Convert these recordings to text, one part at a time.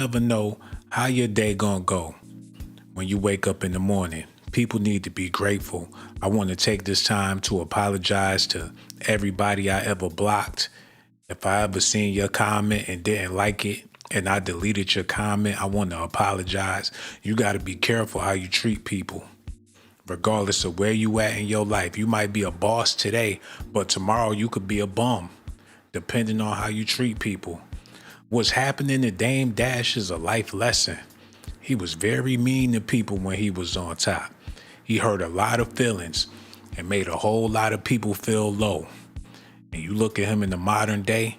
Never know how your day gonna go when you wake up in the morning. People need to be grateful. I want to take this time to apologize to everybody I ever blocked. If I ever seen your comment and didn't like it and I deleted your comment, I want to apologize. You got to be careful how you treat people. Regardless of where you at in your life, you might be a boss today, but tomorrow you could be a bum, depending on how you treat people. What's happening to Dame Dash is a life lesson. He was very mean to people when he was on top. He hurt a lot of feelings and made a whole lot of people feel low. And you look at him in the modern day,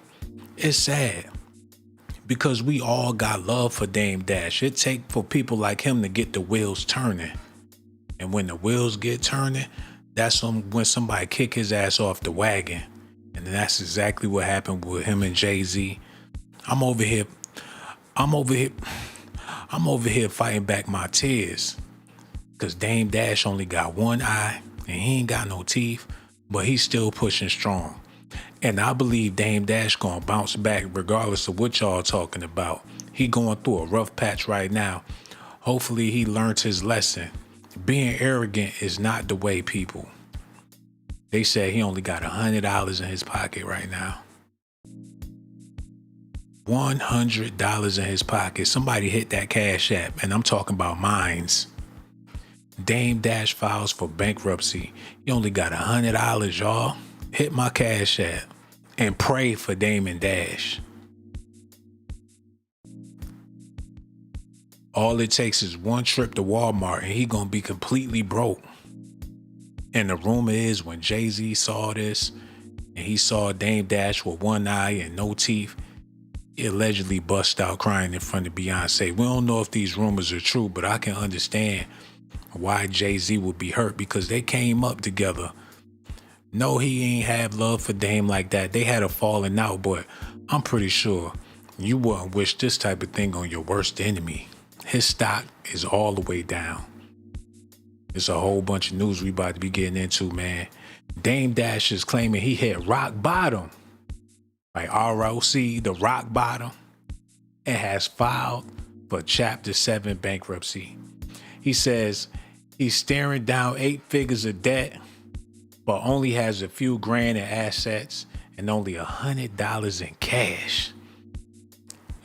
it's sad. Because we all got love for Dame Dash. It take for people like him to get the wheels turning. And when the wheels get turning, that's when somebody kick his ass off the wagon. And that's exactly what happened with him and Jay-Z. I'm over here fighting back my tears. Cause Dame Dash only got one eye and he ain't got no teeth, but he's still pushing strong. And I believe Dame Dash gonna bounce back regardless of what y'all talking about. He going through a rough patch right now. Hopefully he learned his lesson. Being arrogant is not the way, people. They said he only got $100 in his pocket right now. $100 in his pocket. Somebody hit that Cash App, and I'm talking about mines. Dame Dash files for bankruptcy. He only got $100, y'all. Hit my Cash App and pray for Dame Dash. All it takes is one trip to Walmart and he gonna be completely broke. And the rumor is when Jay-Z saw this and he saw Dame Dash with one eye and no teeth, he allegedly bust out crying in front of Beyonce. We don't know if these rumors are true, but I can understand why Jay-Z would be hurt because they came up together. No, he ain't have love for Dame like that. They had a falling out, but I'm pretty sure you wouldn't wish this type of thing on your worst enemy. His stock is all the way down. There's a whole bunch of news we about to be getting into, man. Dame Dash is claiming he hit rock bottom. Like ROC, the rock bottom. And has filed for Chapter 7 bankruptcy. He says he's staring down 8 figures of debt, but only has a few grand in assets and only $100 in cash.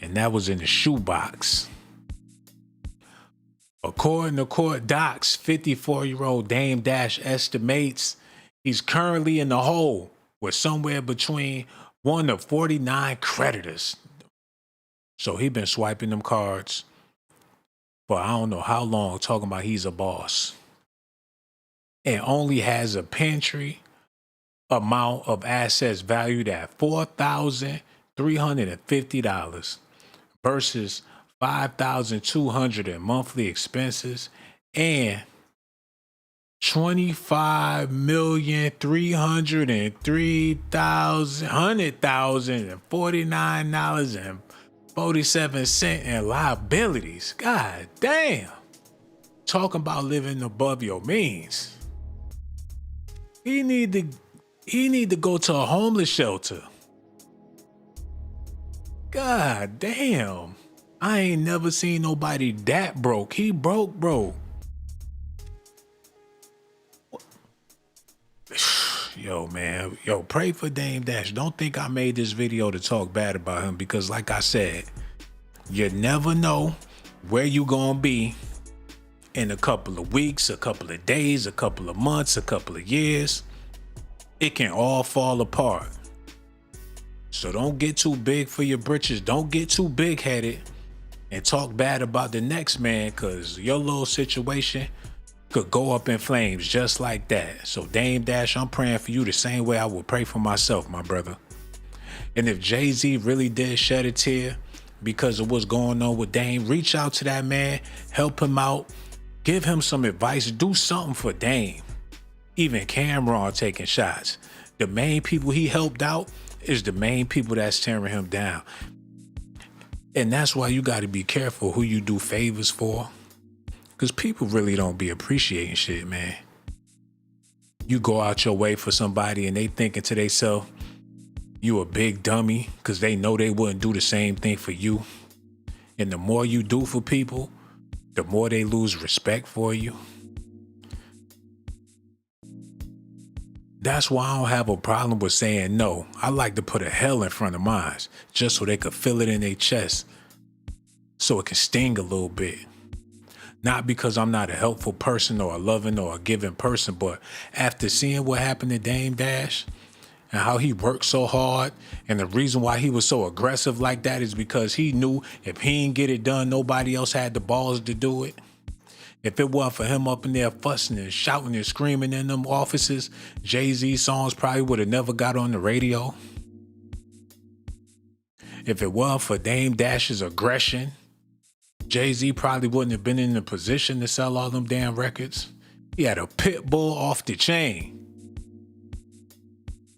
And that was in the shoebox. According to court docs, 54-year-old Dame Dash estimates he's currently in the hole with somewhere between 1 to 49 creditors. So he been swiping them cards for I don't know how long, talking about he's a boss. And only has a pantry amount of assets valued at $4,350 versus $5,200 in monthly expenses and $25,303,100,049.47 in liabilities. God damn. Talking about living above your means. He need to go to a homeless shelter. God damn. I ain't never seen nobody that broke. He broke. Yo, man. Yo, pray for Dame Dash. Don't think I made this video to talk bad about him because like I said, you never know where you gonna be in a couple of weeks, a couple of days, a couple of months, a couple of years. It can all fall apart. So don't get too big for your britches. Don't get too big-headed and talk bad about the next man because your little situation could go up in flames just like that. So Dame Dash, I'm praying for you the same way I would pray for myself, my brother. And if Jay-Z really did shed a tear because of what's going on with Dame, reach out to that man, help him out, give him some advice, do something for Dame. Even Cameron taking shots. The main people he helped out is the main people that's tearing him down. And that's why you got to be careful who you do favors for. Because people really don't be appreciating shit, man. You go out your way for somebody and they thinking to themselves, you a big dummy because they know they wouldn't do the same thing for you. And the more you do for people, the more they lose respect for you. That's why I don't have a problem with saying no. I like to put a hell in front of mine just so they could feel it in their chest, so it can sting a little bit. Not because I'm not a helpful person or a loving or a giving person, but after seeing what happened to Dame Dash and how he worked so hard, and the reason why he was so aggressive like that is because he knew if he didn't get it done, nobody else had the balls to do it. If it wasn't for him up in there fussing and shouting and screaming in them offices, Jay-Z songs probably would have never got on the radio. If it wasn't for Dame Dash's aggression, Jay-Z probably wouldn't have been in the position to sell all them damn records. He had a pit bull off the chain.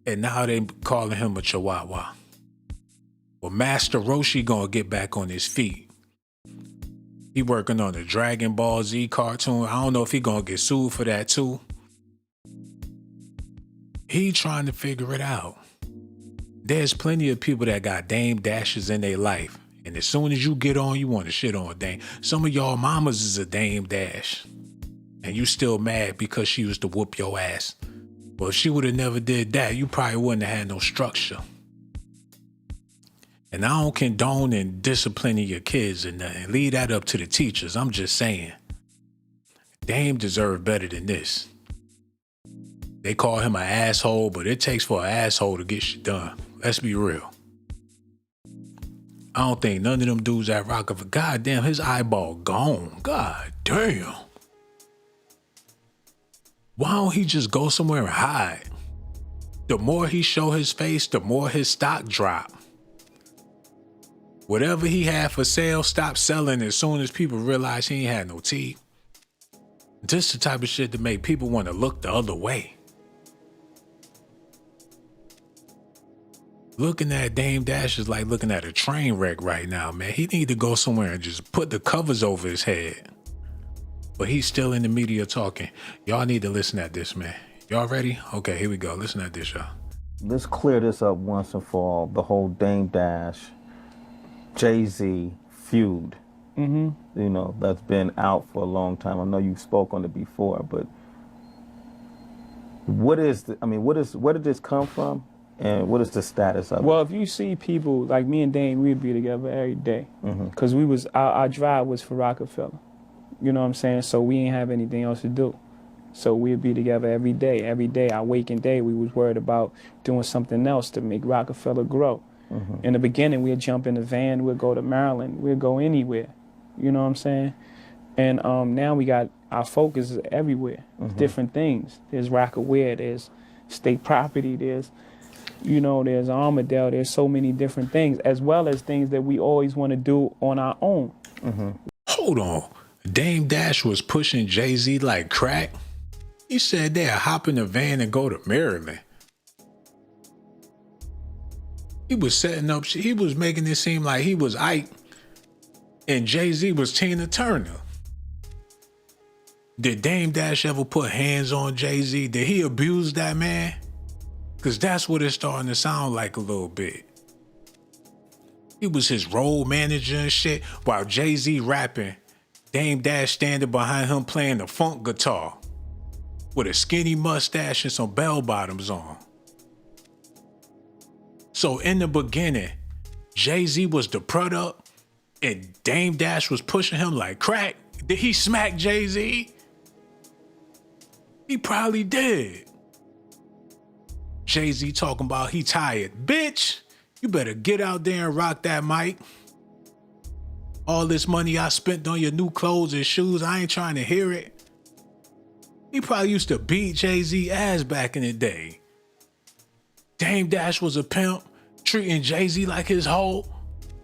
And now they calling him a chihuahua. Well, Master Roshi gonna get back on his feet. He working on the Dragon Ball Z cartoon. I don't know if he gonna get sued for that too. He trying to figure it out. There's plenty of people that got Dame Dashes in their life. And as soon as you get on, you want to shit on Dame. Some of y'all mamas is a Dame Dash. And you still mad because she used to whoop your ass. Well, if she would have never did that, you probably wouldn't have had no structure. And I don't condone and disciplining your kids and nothing. Leave that up to the teachers. I'm just saying. Dame deserved better than this. They call him an asshole, but it takes for an asshole to get shit done. Let's be real. I don't think none of them dudes at Rockefeller. God damn, his eyeball gone. God damn. Why don't he just go somewhere and hide? The more he show his face, the more his stock drop. Whatever he had for sale, stop selling as soon as people realize he ain't had no teeth. This the type of shit that make people want to look the other way. Looking at Dame Dash is like looking at a train wreck right now, man. He need to go somewhere and just put the covers over his head. But he's still in the media talking. Y'all need to listen at this, man. Y'all ready? Okay, here we go. Listen at this, y'all. Let's clear this up once and for all. The whole Dame Dash, Jay-Z feud. You know, that's been out for a long time. I know you spoke on it before, but where did this come from? And what is the status of it? Well, if you see people like me and Dame, we'd be together every day. Because our drive was for Rockefeller. You know what I'm saying? So we ain't have anything else to do. So we'd be together every day. Every day, our waking day, we was worried about doing something else to make Rockefeller grow. In the beginning, we'd jump in the van, we'd go to Maryland, we'd go anywhere. You know what I'm saying? And now we got our focus is everywhere. Different things. There's Rockaware, there's state property, there's Armadale, there's so many different things, as well as things that we always want to do on our own. Hold on. Dame Dash was pushing Jay-Z like crack? He said they'd hop in the van and go to Maryland. He was setting up shit. He was making it seem like he was Ike and Jay-Z was Tina Turner. Did Dame Dash ever put hands on Jay-Z? Did he abuse that man? Because that's what it's starting to sound like a little bit. He was his role manager and shit while Jay-Z rapping. Dame Dash standing behind him playing the funk guitar with a skinny mustache and some bell bottoms on. So in the beginning, Jay-Z was the product and Dame Dash was pushing him like crack. Did he smack Jay-Z? He probably did. Jay-Z talking about he tired. Bitch, you better get out there and rock that mic. All this money I spent on your new clothes and shoes, I ain't trying to hear it. He probably used to beat Jay-Z ass back in the day. Dame Dash was a pimp, treating Jay-Z like his hoe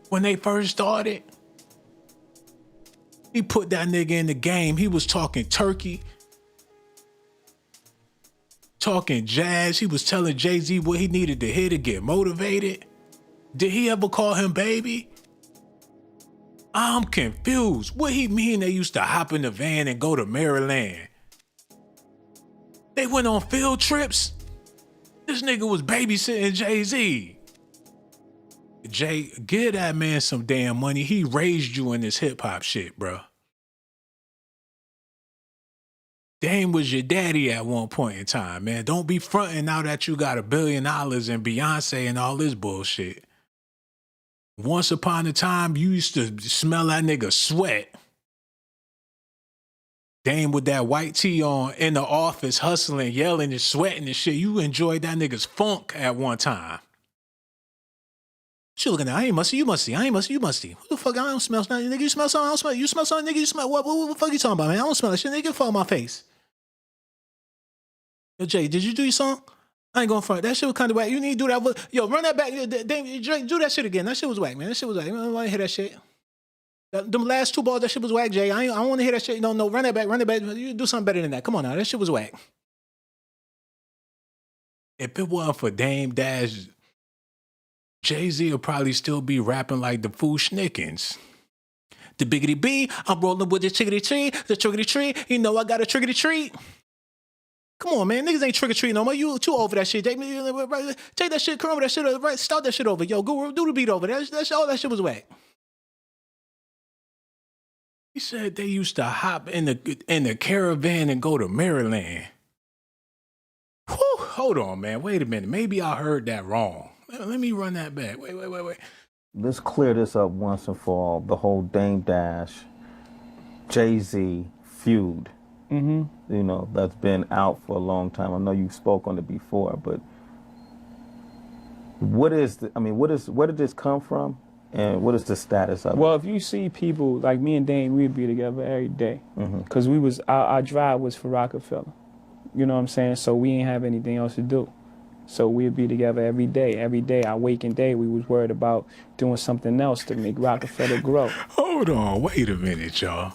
when they first started. He put that nigga in the game. He was talking turkey, talking jazz. He was telling Jay-Z what he needed to hear to get motivated. Did he ever call him baby? I'm confused. What he mean they used to hop in the van and go to Maryland? They went on field trips? This nigga was babysitting Jay-Z. Jay, give that man some damn money. He raised you in this hip hop shit, bro. Dame was your daddy at one point in time, man. Don't be fronting now that you got $1 billion and Beyonce and all this bullshit. Once upon a time, you used to smell that nigga sweat. Dame with that white tee on in the office, hustling, yelling and sweating and shit. You enjoyed that nigga's funk at one time. She looking at, I ain't musty, you musty. I ain't musty, you musty. What the fuck? I don't smell nothing, nigga. You smell something? I don't smell. You smell something, nigga? You smell what the fuck you talking about, man? I don't smell that shit, nigga. Fall on my face. Yo, Jay, did you do your song? I ain't going front. That shit was kind of whack. You need to do that. Yo, run that back. Drake, do that shit again. That shit was whack, man. That shit was whack. I don't want to hear that shit. Them last 2 balls, that shit was whack, Jay. I don't want to hear that shit. No, run that back. Run that back. You do something better than that. Come on now. That shit was whack. If it wasn't for Dame Dash, Jay-Z will probably still be rapping like the Foo Schnickens. The biggity B, I'm rolling with the chickity tree, the triggity tree. You know I got a triggity treat. Come on, man. Niggas ain't trick or treat no more. You too over that shit. Take that shit, come over that shit, right? Start that shit over. Yo, go do the beat over. All that shit was whack. He said they used to hop in the caravan and go to Maryland. Whew, hold on, man. Wait a minute. Maybe I heard that wrong. Let me run that back. Wait. Let's clear this up once and for all. The whole Dame Dash, Jay-Z feud. You know, that's been out for a long time. I know you spoke on it before, but where did this come from? And what is the status of it? Well, if you see people like me and Dame, we'd be together every day. Because our drive was for Rockefeller. You know what I'm saying? So we ain't have anything else to do. So we'd be together every day. Every day, our waking day, we was worried about doing something else to make Rockefeller grow. Hold on, wait a minute, y'all.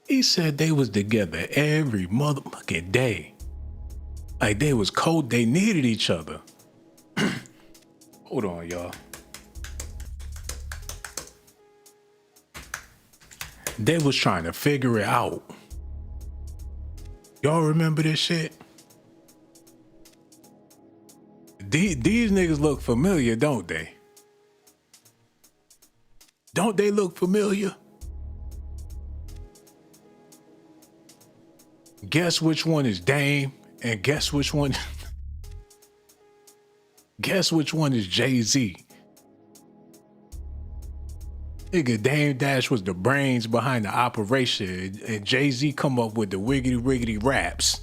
He said they was together every motherfucking day. Like they was cold, they needed each other. Hold on, y'all. They was trying to figure it out. Y'all remember this shit? These niggas look familiar, don't they? Don't they look familiar? Guess which one is Dame and guess which one is Jay-Z. Nigga, Dame Dash was the brains behind the operation and Jay-Z come up with the wiggity raps.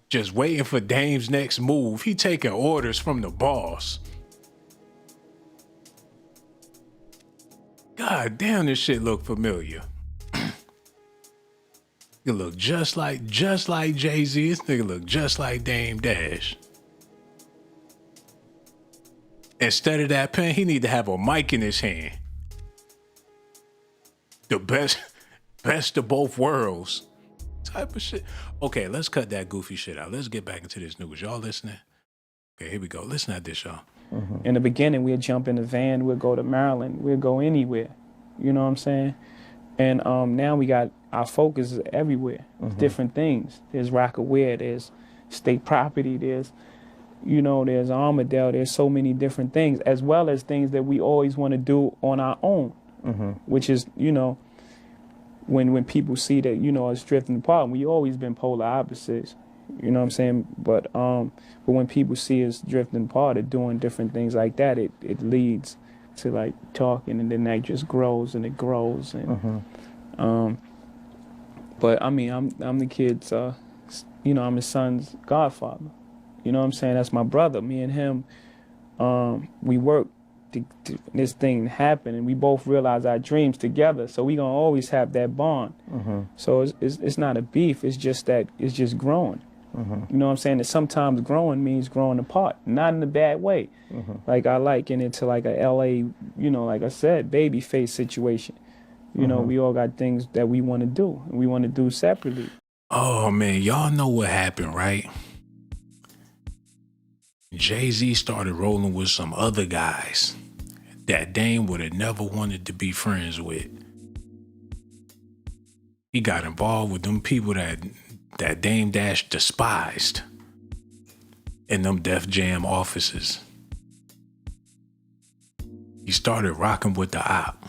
Just waiting for Dame's next move. He taking orders from the boss. God damn, this shit look familiar. It look just like Jay-Z. This nigga look just like Dame Dash. Instead of that pen, he need to have a mic in his hand. The best of both worlds. Type of shit. Okay, let's cut that goofy shit out. Let's get back into this news. Y'all listening? Okay, here we go. Listen at this, y'all. In the beginning, we'd jump in the van, we'd go to Maryland, we'd go anywhere. You know what I'm saying? And now we got our focus is everywhere. Different things. There's Rockaware, there's state property, there's Armadale, there's so many different things, as well as things that we always want to do on our own, which is, when people see that, us drifting apart, we always been polar opposites, you know what I'm saying? But when people see us drifting apart or doing different things like that, it leads to like talking, and then that just grows and it grows. And but I mean, I'm the kid's, I'm his son's godfather. You know what I'm saying? That's my brother. Me and him, we work to this thing happen, and we both realize our dreams together. So we gonna always have that bond. So it's not a beef. It's just that it's just growing. You know what I'm saying? That sometimes growing means growing apart, not in a bad way. Like I liken it to like a LA, like I said, baby face situation. We all got things that we want to do, and we want to do separately. Oh man, y'all know what happened, right? Jay-Z started rolling with some other guys that Dame would have never wanted to be friends with. He got involved with them people that Dame Dash despised in them Def Jam offices. he started rocking with the op.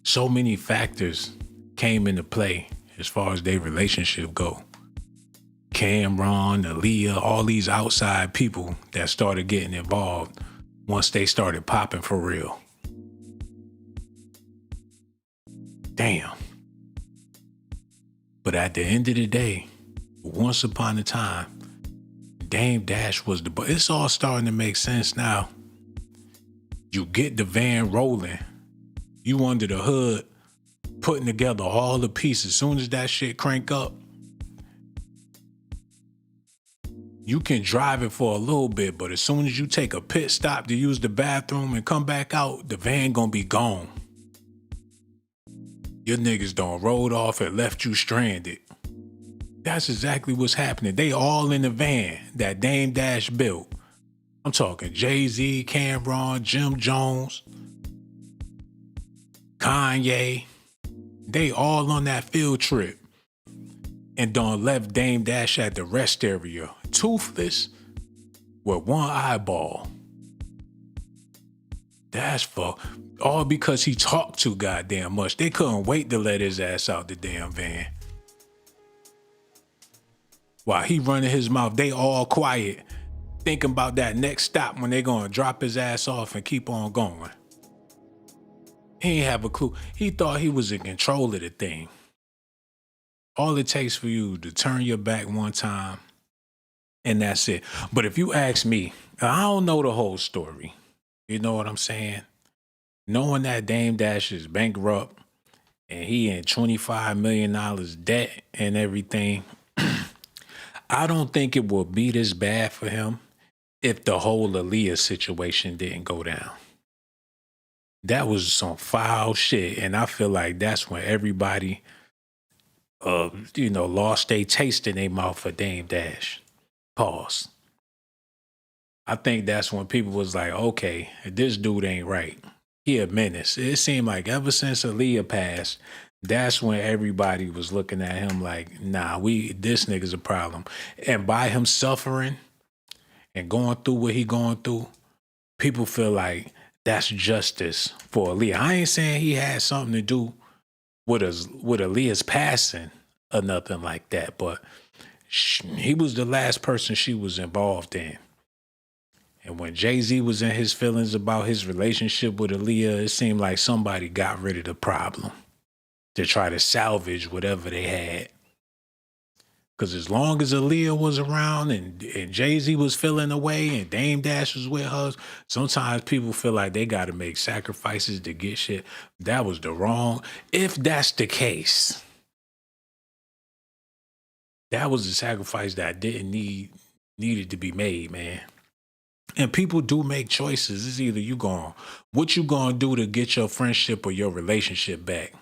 So many factors came into play as far as their relationship go. Cameron, Aaliyah, all these outside people that started getting involved once they started popping for real. Damn. But at the end of the day, once upon a time, Dame Dash was the... It's all starting to make sense now. You get the van rolling. You under the hood, putting together all the pieces. As soon as that shit crank up, you can drive it for a little bit, but as soon as you take a pit stop to use the bathroom and come back out, the van gonna be gone. Your niggas done rolled off and left you stranded. That's exactly what's happening. They all in the van that Dame Dash built. I'm talking Jay-Z, Cameron, Jim Jones, Kanye. They all on that field trip and done left Dame Dash at the rest area, toothless, with one eyeball. That's for all because he talked too goddamn much. They couldn't wait to let his ass out the damn van. While he running his mouth, they all quiet, thinking about that next stop when they gonna drop his ass off and keep on going. He ain't have a clue. He thought he was in control of the thing. All it takes for you to turn your back one time, and that's it. But if you ask me, I don't know the whole story. You know what I'm saying? Knowing that Dame Dash is bankrupt and he in $25 million debt and everything, I don't think it will be this bad for him if the whole Aaliyah situation didn't go down. That was some foul shit, and I feel like that's when everybody, lost their taste in their mouth for Dame Dash. Pause. I think that's when people was like, okay, this dude ain't right. He a menace. It seemed like ever since Aaliyah passed, that's when everybody was looking at him like, nah, this nigga's a problem. And by him suffering and going through what he going through, people feel like that's justice for Aaliyah. I ain't saying he had something to do with Aaliyah's passing or nothing like that, but he was the last person she was involved in. And when Jay-Z was in his feelings about his relationship with Aaliyah, it seemed like somebody got rid of the problem to try to salvage whatever they had. Because as long as Aaliyah was around and Jay-Z was feeling away and Dame Dash was with her, sometimes people feel like they got to make sacrifices to get shit. That was the wrong. If that's the case, that was a sacrifice that needed to be made, man. And people do make choices. It's either what you gonna do to get your friendship or your relationship back.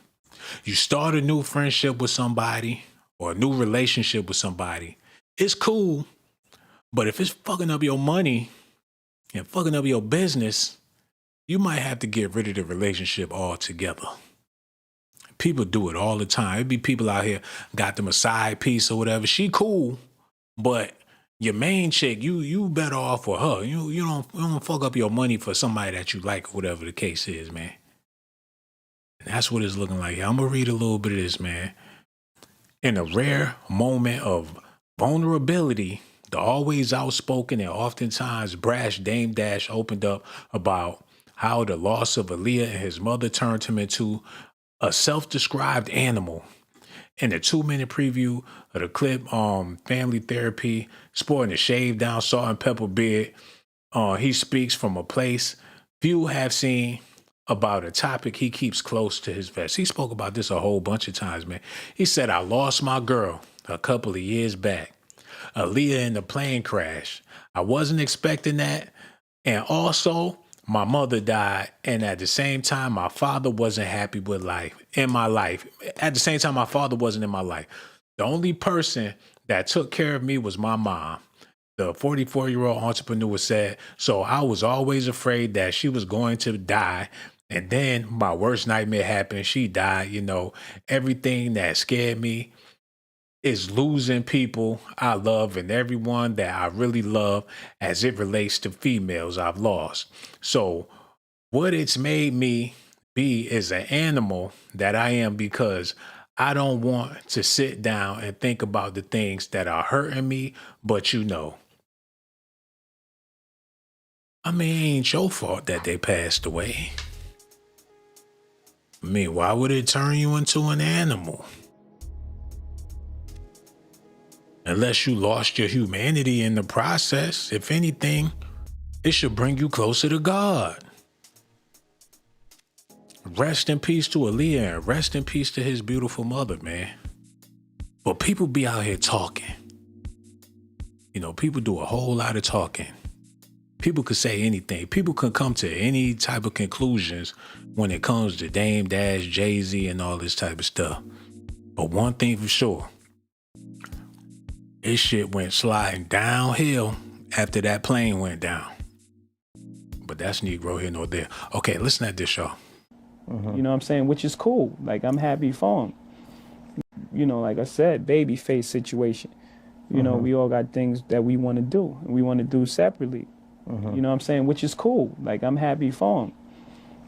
You start a new friendship with somebody or a new relationship with somebody, it's cool. But if it's fucking up your money and fucking up your business, you might have to get rid of the relationship altogether. People do it all the time. It'd be people out here got them a side piece or whatever. She cool, but your main chick, you better off for her. You don't fuck up your money for somebody that you like or whatever the case is, man. And that's what it's looking like. I'm going to read a little bit of this, man. In a rare moment of vulnerability, the always outspoken and oftentimes brash Dame Dash opened up about how the loss of Aaliyah and his mother turned him into a self-described animal. In the 2-minute preview of the clip, Family Therapy, sporting a shaved down salt and pepper beard, he speaks from a place few have seen about a topic he keeps close to his vest. He spoke about this a whole bunch of times, man. He said, I lost my girl a couple of years back. Aaliyah in the plane crash. I wasn't expecting that. And also, my mother died. And at the same time, my father wasn't happy with my life. At the same time, my father wasn't in my life. The only person that took care of me was my mom. The 44-year-old entrepreneur said, so I was always afraid that she was going to die. And then my worst nightmare happened. She died, everything that scared me is losing people I love and everyone that I really love as it relates to females I've lost. So what it's made me be is an animal that I am because I don't want to sit down and think about the things that are hurting me, but I mean, ain't your fault that they passed away. I mean, why would it turn you into an animal? Unless you lost your humanity in the process, if anything, it should bring you closer to God. Rest in peace to Aaliyah and rest in peace to his beautiful mother, man. But people be out here talking. You know, people do a whole lot of talking. People could say anything. People can come to any type of conclusions when it comes to Dame Dash, Jay-Z, and all this type of stuff. But one thing for sure, this shit went sliding downhill after that plane went down. But that's Negro here nor there. Okay, listen at this, y'all. You know what I'm saying? Which is cool. Like, I'm happy for him. You know, like I said, baby face situation. You know, we all got things that we want to do. And we want to do separately. You know what I'm saying? Which is cool. Like, I'm happy for him.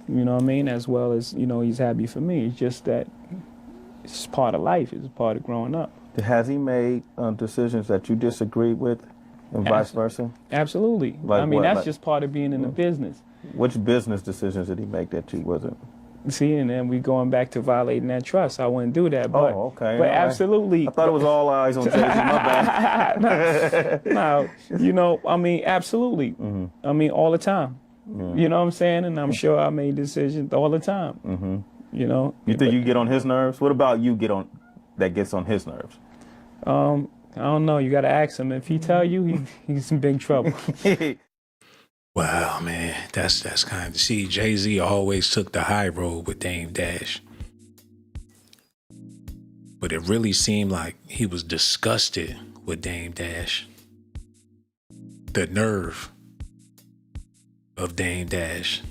You know what I mean? As well as, you know, he's happy for me. It's just that it's part of life. It's part of growing up. Has he made decisions that you disagreed with and vice versa? Absolutely. Like I mean, what? that's Like, just part of being in the business. which business decisions did he make that you wasn't? See, and then we going back to violating that trust. I wouldn't do that. But, okay. But All right. absolutely. I thought it was all eyes on Jay-Z. My bad. No, you know, I mean, absolutely. I mean, all the time. You know what I'm saying? And I'm sure I made decisions all the time. You know. You think you get on his nerves? What about you that gets on his nerves? I don't know. You got to ask him. If he tell you, he's in big trouble. Wow, man, that's kind of, see, Jay-Z always took the high road with Dame Dash. But it really seemed like he was disgusted with Dame Dash. The nerve of Dame Dash.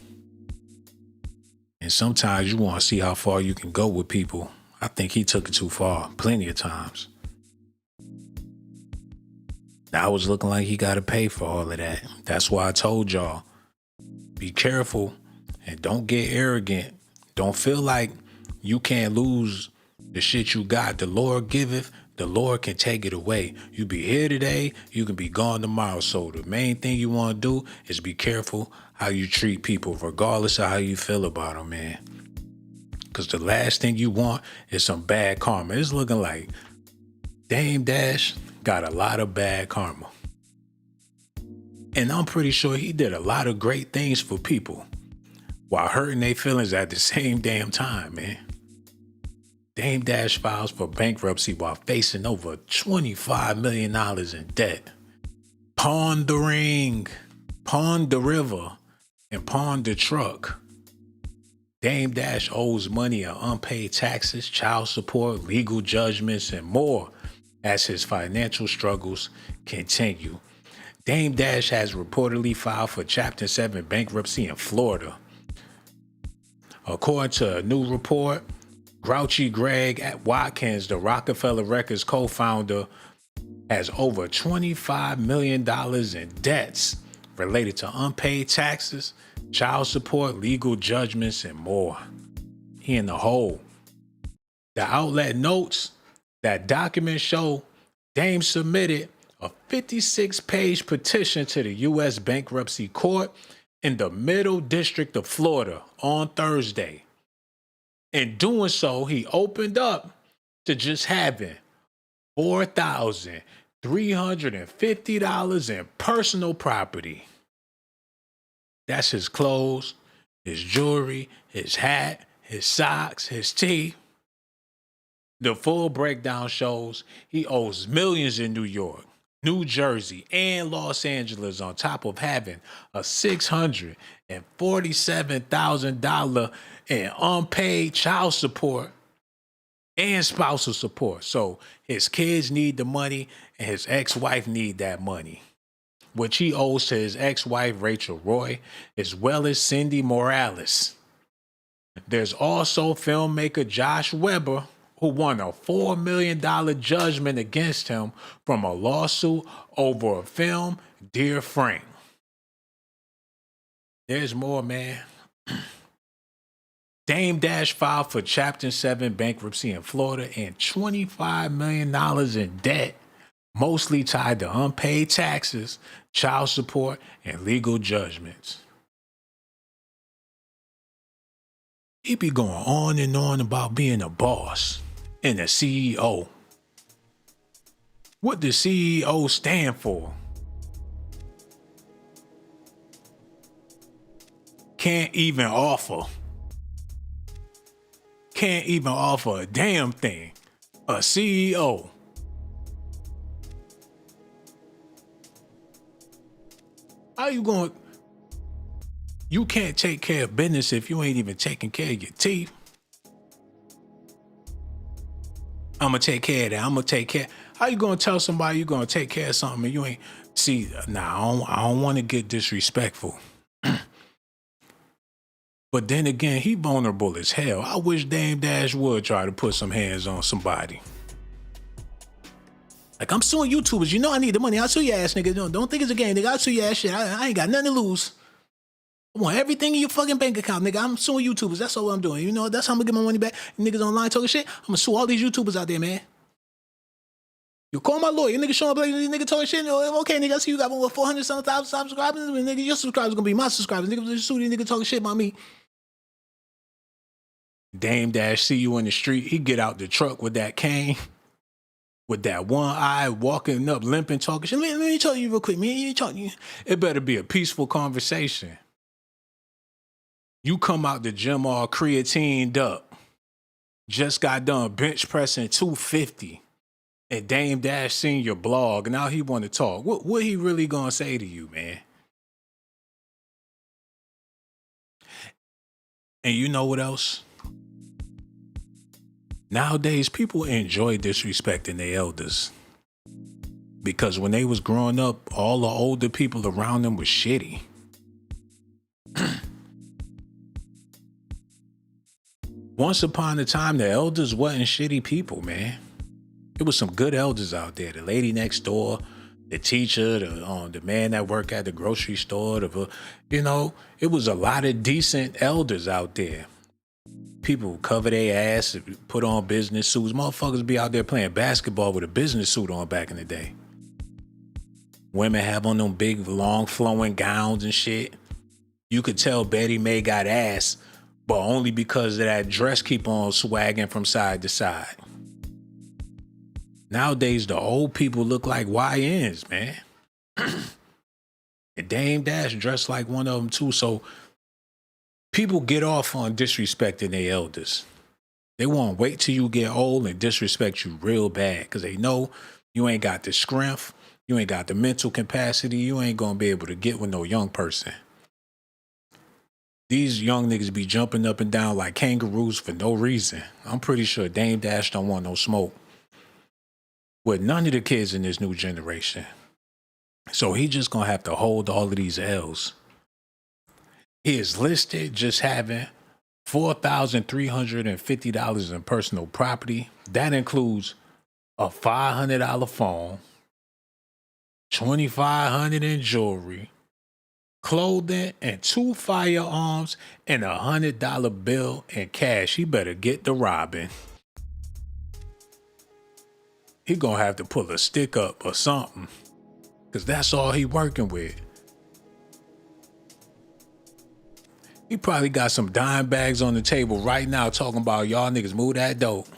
And sometimes you want to see how far you can go with people. I think he took it too far, plenty of times. Now was looking like he got to pay for all of that. That's why I told y'all, be careful and don't get arrogant. Don't feel like you can't lose the shit you got. The Lord giveth, the Lord can take it away. You be here today, you can be gone tomorrow. So the main thing you want to do is be careful how you treat people, regardless of how you feel about them, man. Because the last thing you want is some bad karma. It's looking like Dame Dash got a lot of bad karma. And I'm pretty sure he did a lot of great things for people while hurting their feelings at the same damn time, man. Dame Dash files for bankruptcy while facing over $25 million in debt. Pawned the ring, pawned the river, and pawned the truck. Dame Dash owes money on unpaid taxes, child support, legal judgments, and more as his financial struggles continue. Dame Dash has reportedly filed for Chapter 7 bankruptcy in Florida. According to a new report, Grouchy Greg Watkins, the Rockefeller Records co-founder, has over $25 million in debts related to unpaid taxes, child support, legal judgments, and more. He in the hole. The outlet notes that documents show Dame submitted a 56-page petition to the U.S. Bankruptcy Court in the Middle District of Florida on Thursday. In doing so, he opened up to just having $4,350 in personal property. That's his clothes, his jewelry, his hat, his socks, his teeth. The full breakdown shows he owes millions in New York, New Jersey, and Los Angeles on top of having a $647,000 in unpaid child support and spousal support. So his kids need the money and his ex-wife need that money, which he owes to his ex-wife Rachel Roy, as well as Cindy Morales. There's also filmmaker Josh Weber, who won a $4 million judgment against him from a lawsuit over a film, Dear Frank. There's more, man. Dame Dash filed for Chapter 7 bankruptcy in Florida and $25 million in debt, mostly tied to unpaid taxes, child support, and legal judgments. He be going on and on about being a boss and a CEO. What does CEO stand for? Can't even offer a damn thing. A CEO. How you going? You can't take care of business if you ain't even taking care of your teeth. I'm gonna take care of that. I'm gonna take care. How you gonna tell somebody you gonna take care of something and you ain't? See, nah, I don't want to get disrespectful. But then again, he vulnerable as hell. I wish Dame Dash would try to put some hands on somebody. Like, I'm suing YouTubers. You know I need the money. I'll sue your ass, nigga. Don't think it's a game, nigga. I'll sue your ass shit. I ain't got nothing to lose. I want everything in your fucking bank account, nigga. I'm suing YouTubers. That's all I'm doing. You know, that's how I'm gonna get my money back. Niggas online talking shit. I'm gonna sue all these YouTubers out there, man. You call my lawyer, nigga Shawn, nigga talking shit. Okay, nigga, I see you got over 400,000 subscribers. Nigga, your subscribers gonna be my subscribers. Nigga, sue these nigga talking shit about me. Dame Dash see you in the street. He get out the truck with that cane, with that one eye, walking up, limping, talking shit. Let me tell you real quick, man. It better be a peaceful conversation. You come out the gym all creatined up, just got done bench pressing 250, and Dame Dash seen your blog, and now he want to talk. What he really gonna say to you, man? And you know what else? Nowadays, people enjoy disrespecting their elders. Because when they was growing up, all the older people around them was shitty. Once upon a time, the elders wasn't shitty people, man. There was some good elders out there. The lady next door, the teacher, the man that worked at the grocery store. It was a lot of decent elders out there. People cover their ass, put on business suits. Motherfuckers be out there playing basketball with a business suit on back in the day. Women have on them big, long, flowing gowns and shit. You could tell Betty Mae got ass, but only because of that dress keep on swagging from side to side. Nowadays, the old people look like YNs, man. And Dame Dash dressed like one of them too, so people get off on disrespecting their elders. They want to wait till you get old and disrespect you real bad because they know you ain't got the strength, you ain't got the mental capacity, you ain't going to be able to get with no young person. These young niggas be jumping up and down like kangaroos for no reason. I'm pretty sure Dame Dash don't want no smoke with none of the kids in this new generation. So he just going to have to hold all of these L's. He is listed just having $4,350 in personal property. That includes a $500 phone, $2,500 in jewelry, clothing, and 2 firearms, and a $100 bill in cash. He better get to robbing. He gonna have to pull a stick up or something, because that's all he working with. He probably got some dime bags on the table right now talking about y'all niggas move that dope.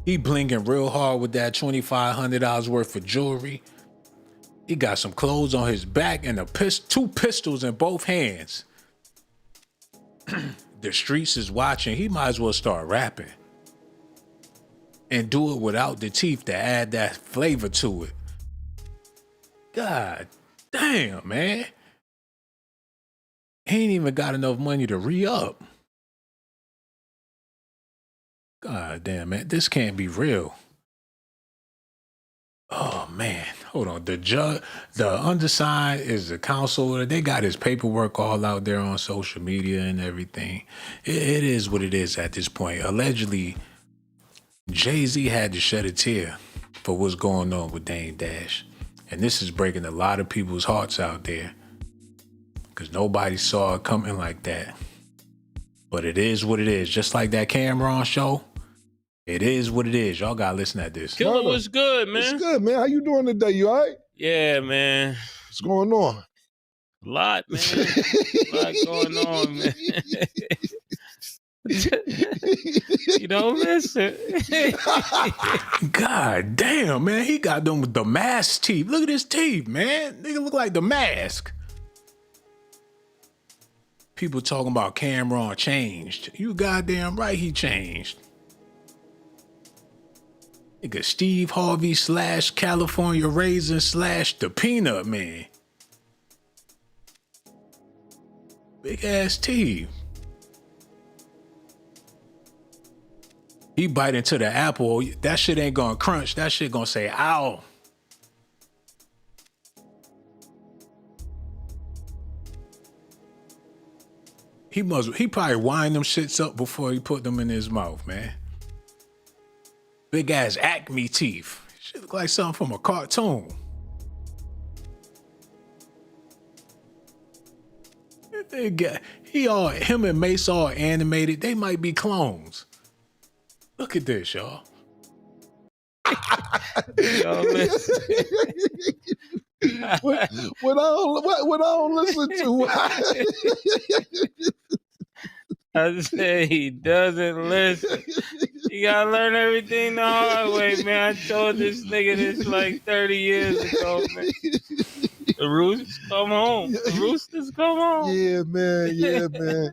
He blinking real hard with that $2,500 worth of jewelry. He got some clothes on his back and 2 pistols in both hands. The streets is watching. He might as well start rapping. And do it without the teeth to add that flavor to it. God damn, man. He ain't even got enough money to re-up. God damn, man. This can't be real. Oh, man. hold on. The judge, the undersigned is the counselor. They got his paperwork all out there on social media and everything. It is what it is at this point. Allegedly, Jay-Z had to shed a tear for what's going on with Dame Dash. And this is breaking a lot of people's hearts out there because nobody saw it coming like that. But it is what it is. Just like that Cameron show, it is what it is. Y'all gotta listen at this. Killer, what's good, man? It's good, man. How you doing today? You all right? Yeah, man. What's going on? A lot, man. A lot going on, man. You don't listen. God damn, man. He got them with the mask teeth. Look at his teeth, man. Nigga look like the mask. People talking about Cameron changed. You goddamn right he changed. Nigga Steve Harvey / California Raisin / the Peanut Man. Big ass teeth. He bite into the apple. That shit ain't gonna crunch. That shit gonna say, ow. He probably wind them shits up before he put them in his mouth, man. Big ass Acme teeth. Shit look like something from a cartoon. Him and Mace all animated. They might be clones. Look at this, y'all. What I don't listen to. I say he doesn't listen. You gotta learn everything the hard way, man. I told this nigga this like 30 years ago, man. The roosters come home. The roosters come home. Yeah, man. Yeah, man.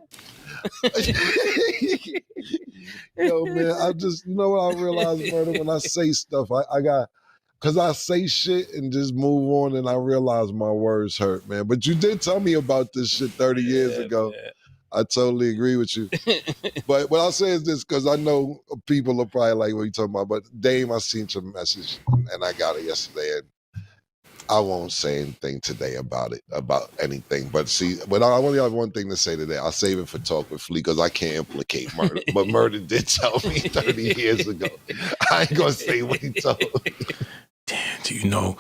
Yo, man, I just, you know what I realize, Murder, when I say stuff, because I say shit and just move on and I realize my words hurt, man. But you did tell me about this shit 30 years ago. Man. I totally agree with you. But what I'll say is this, because I know people are probably like, what are you talking about? But Dame, I seen your message and I got it yesterday. And I won't say anything today about anything. But see, but I only have one thing to say today. I'll save it for Talk with Flea because I can't implicate Murder. But Murder did tell me 30 years ago. I ain't going to say what he told me. Damn, do you know,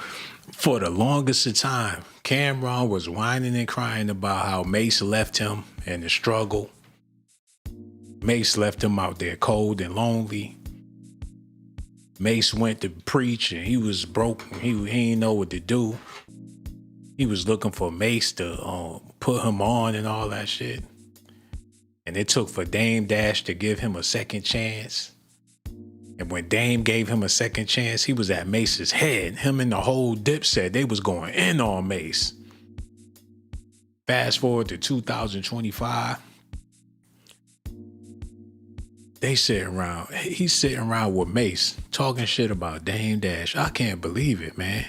for the longest of time, Cameron was whining and crying about how Mace left him and the struggle. Mace left him out there cold and lonely. Mace went to preach and he was broke. He didn't know what to do. He was looking for Mace to put him on and all that shit. And it took for Dame Dash to give him a second chance. And when Dame gave him a second chance, he was at Mace's head. Him and the whole Dipset, they was going in on Mace. Fast forward to 2025. He's sitting around with Mace, talking shit about Dame Dash. I can't believe it, man.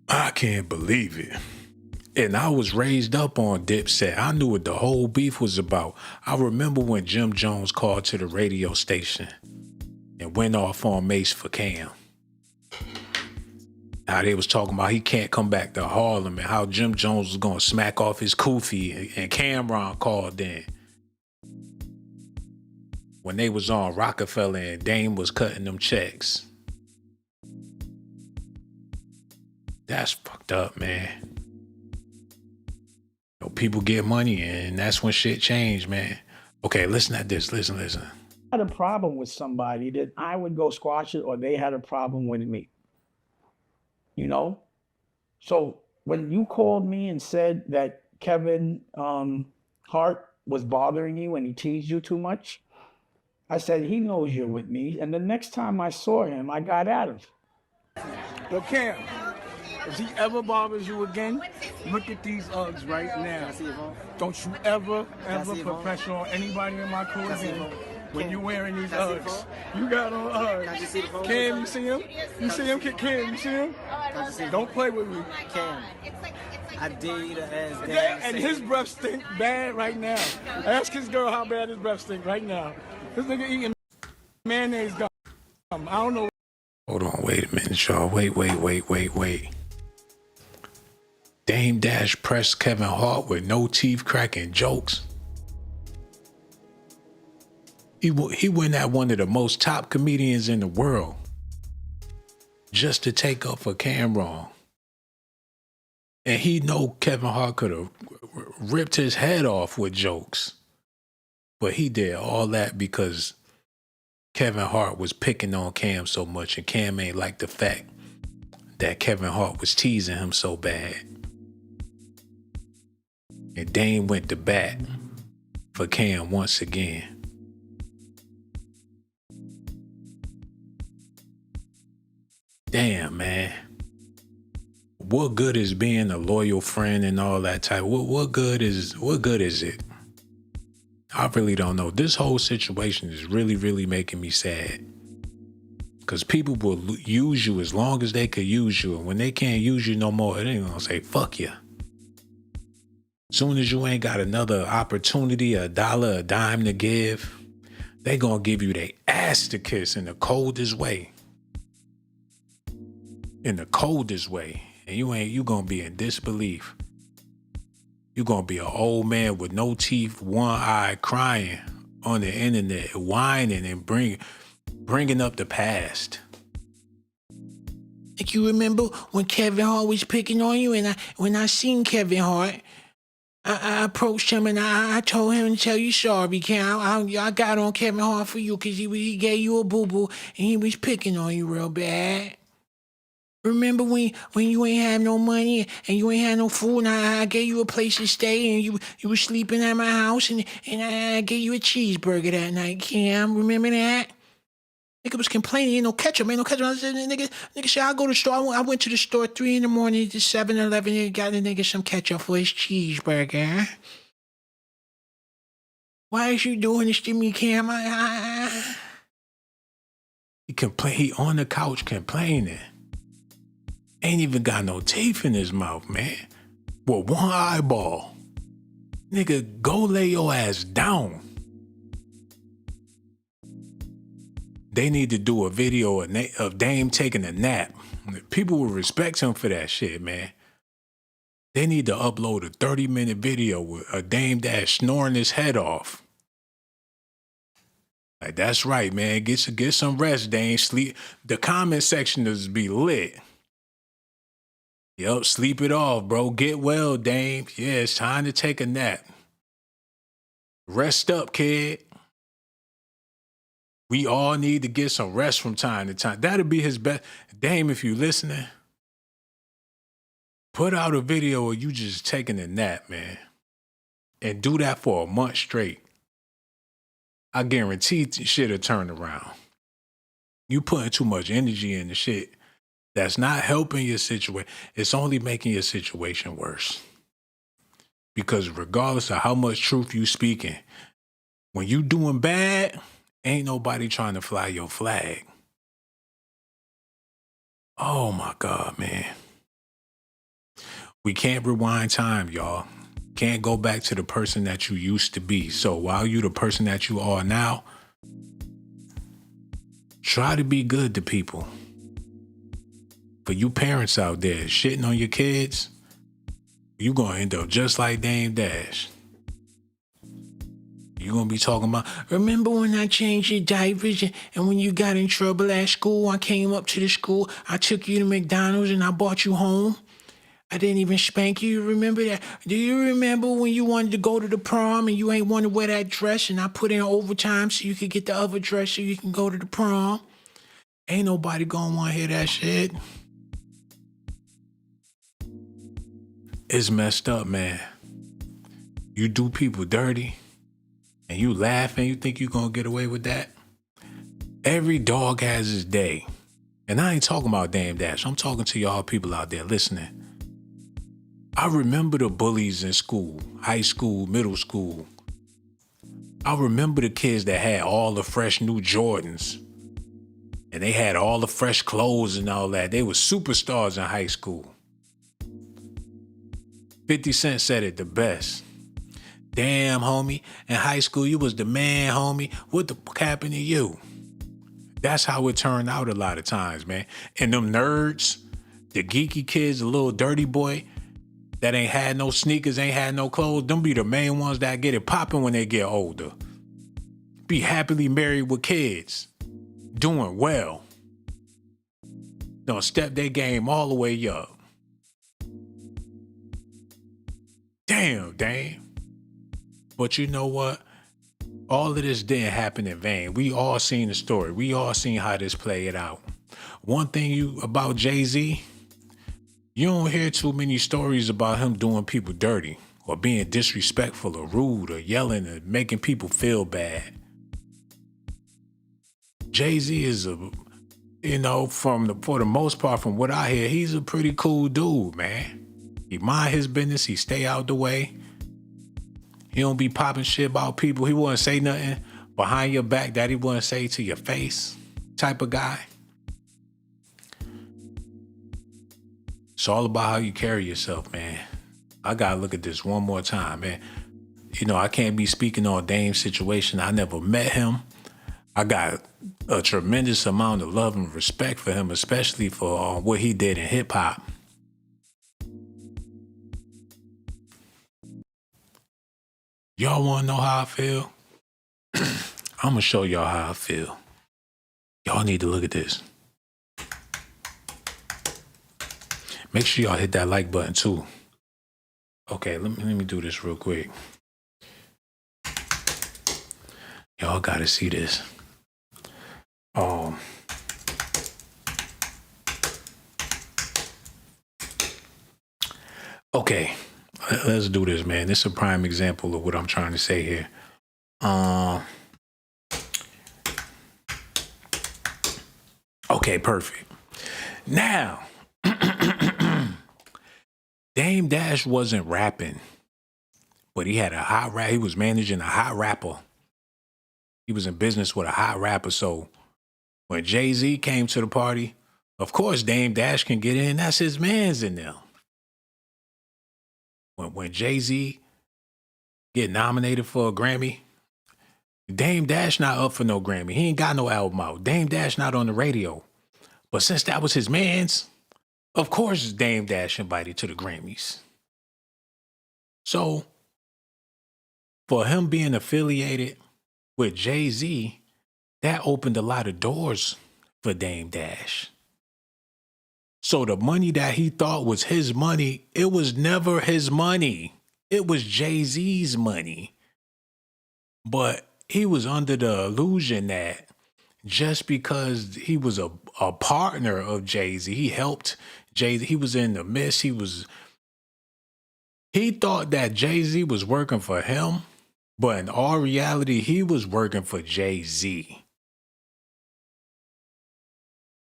I can't believe it. And I was raised up on Dipset. I knew what the whole beef was about. I remember when Jim Jones called to the radio station and went off on Mace for Cam. How they was talking about he can't come back to Harlem and how Jim Jones was going to smack off his kufi, and Cameron called in. When they was on Rockefeller and Dame was cutting them checks. That's fucked up, man. You know, people get money and that's when shit changed, man. Okay, listen at this. Listen. I had a problem with somebody that I would go squash it or they had a problem with me. You know? So when you called me and said that Kevin Hart was bothering you and he teased you too much, I said, he knows you're with me. And the next time I saw him, I got at him. But Cam, if he ever bothers you again, look at these Uggs right now. Don't you ever put pressure on anybody in my crew again. When you're wearing these Uggs, you got on Uggs. Cam, you see him? You see him? Cam, you see him? Don't play with me. Cam, I dare you to ask Dad. And his breath stink bad right now. Ask his girl how bad his breath stink right now. This nigga eating mayonnaise gum. I don't know. Hold on, wait a minute, y'all. Wait. Dame Dash pressed Kevin Hart with no teeth cracking jokes. He went at one of the most top comedians in the world just to take up for Cameron. And he know Kevin Hart could have ripped his head off with jokes. But he did all that because Kevin Hart was picking on Cam so much, and Cam ain't like the fact that Kevin Hart was teasing him so bad. And Dame went to bat for Cam once again. Damn, man. What good is being a loyal friend and all that type? What good is it? I really don't know. This whole situation is really, really making me sad. Because people will use you as long as they could use you. And when they can't use you no more, they ain't gonna say, fuck you. Soon as you ain't got another opportunity, a dollar, a dime to give, they gonna give you their ass to kiss in the coldest way. In the coldest way. And you gonna be in disbelief. You gonna be an old man with no teeth, one eye, crying on the internet, whining and bringing up the past. Like, you remember when Kevin Hart was picking on you, and when I seen Kevin Hart, I approached him and I told him to tell you sorry, Cam. I got on Kevin Hart for you because he gave you a boo-boo and he was picking on you real bad. Remember when you ain't have no money and you ain't had no food, and I gave you a place to stay, and you were sleeping at my house, and I gave you a cheeseburger that night, Cam? Remember that? Nigga was complaining, ain't no ketchup. I said, nigga said, I'll go to the store. I went to the store 3 a.m. to 7-Eleven and got the nigga some ketchup for his cheeseburger. Why is you doing this to me, Cam? He on the couch complaining. Ain't even got no teeth in his mouth, man. With one eyeball. Nigga, go lay your ass down. They need to do a video of Dame taking a nap. People will respect him for that shit, man. They need to upload a 30-minute video with a Dame Dash snoring his head off. Like, that's right, man. Get some rest, Dame. Sleep. The comment section is be lit. Yup, sleep it off, bro. Get well, Dame. Yeah, it's time to take a nap. Rest up, kid. We all need to get some rest from time to time. That'll be his best. Dame, if you listening, put out a video of you just taking a nap, man. And do that for a month straight. I guarantee shit'll turn around. You putting too much energy in the shit that's not helping your situation. It's only making your situation worse. Because regardless of how much truth you speaking, when you doing bad, ain't nobody trying to fly your flag. Oh my God, man. We can't rewind time, y'all. Can't go back to the person that you used to be. So while you the person that you are now, try to be good to people. For you parents out there shitting on your kids, you gonna end up just like Dame Dash. You gonna be talking about, remember when I changed your diapers and when you got in trouble at school, I came up to the school, I took you to McDonald's and I brought you home? I didn't even spank you. Remember that? Do you remember when you wanted to go to the prom and you ain't want to wear that dress and I put in overtime so you could get the other dress so you can go to the prom? Ain't nobody gonna want to hear that shit. It's messed up, man. You do people dirty and you laugh and you think you gonna get away with that? Every dog has his day. And I ain't talking about Dame Dash. I'm talking to y'all people out there listening. I remember the bullies in school, high school, middle school. I remember the kids that had all the fresh new Jordans. And they had all the fresh clothes and all that. They were superstars in high school. 50 Cent said it the best. Damn, homie, in high school you was the man, homie. What the fuck happened to you? That's how it turned out a lot of times, man. And them nerds, the geeky kids, the little dirty boy that ain't had no sneakers, ain't had no clothes, them be the main ones that get it popping when they get older. Be happily married with kids, doing well. Don't step their game all the way up. Damn. But you know what? All of this didn't happen in vain. We all seen the story. We all seen how this played out. One thing about Jay-Z, you don't hear too many stories about him doing people dirty or being disrespectful or rude or yelling or making people feel bad. Jay-Z is for the most part, from what I hear, he's a pretty cool dude, man. He mind his business. He stay out the way. He don't be popping shit about people. He wouldn't say nothing behind your back that he wouldn't say to your face type of guy. It's all about how you carry yourself, man. I gotta look at this one more time, man. You know, I can't be speaking on Dame's situation. I never met him. I got a tremendous amount of love and respect for him, especially for what he did in hip hop. Y'all want to know how I feel? I'm going to show y'all how I feel. Y'all need to look at this. Make sure y'all hit that like button too. Okay, let me do this real quick. Y'all got to see this. Okay, let's do this, man. This is a prime example of what I'm trying to say here. Okay, perfect. Now, Dame Dash wasn't rapping, but he had a hot rap. He was managing a hot rapper. He was in business with a hot rapper. So when Jay-Z came to the party, of course, Dame Dash can get in. That's his man's in there. When Jay-Z get nominated for a Grammy, Dame Dash not up for no Grammy. He ain't got no album out. Dame Dash not on the radio. But since that was his man's, of course Dame Dash invited to the Grammys. So for him being affiliated with Jay-Z, that opened a lot of doors for Dame Dash. So the money that he thought was his money, it was never his money. It was Jay-Z's money. But he was under the illusion that just because he was a partner of Jay-Z, he helped Jay-Z, he was in the midst, he thought that Jay-Z was working for him, but in all reality, he was working for Jay-Z.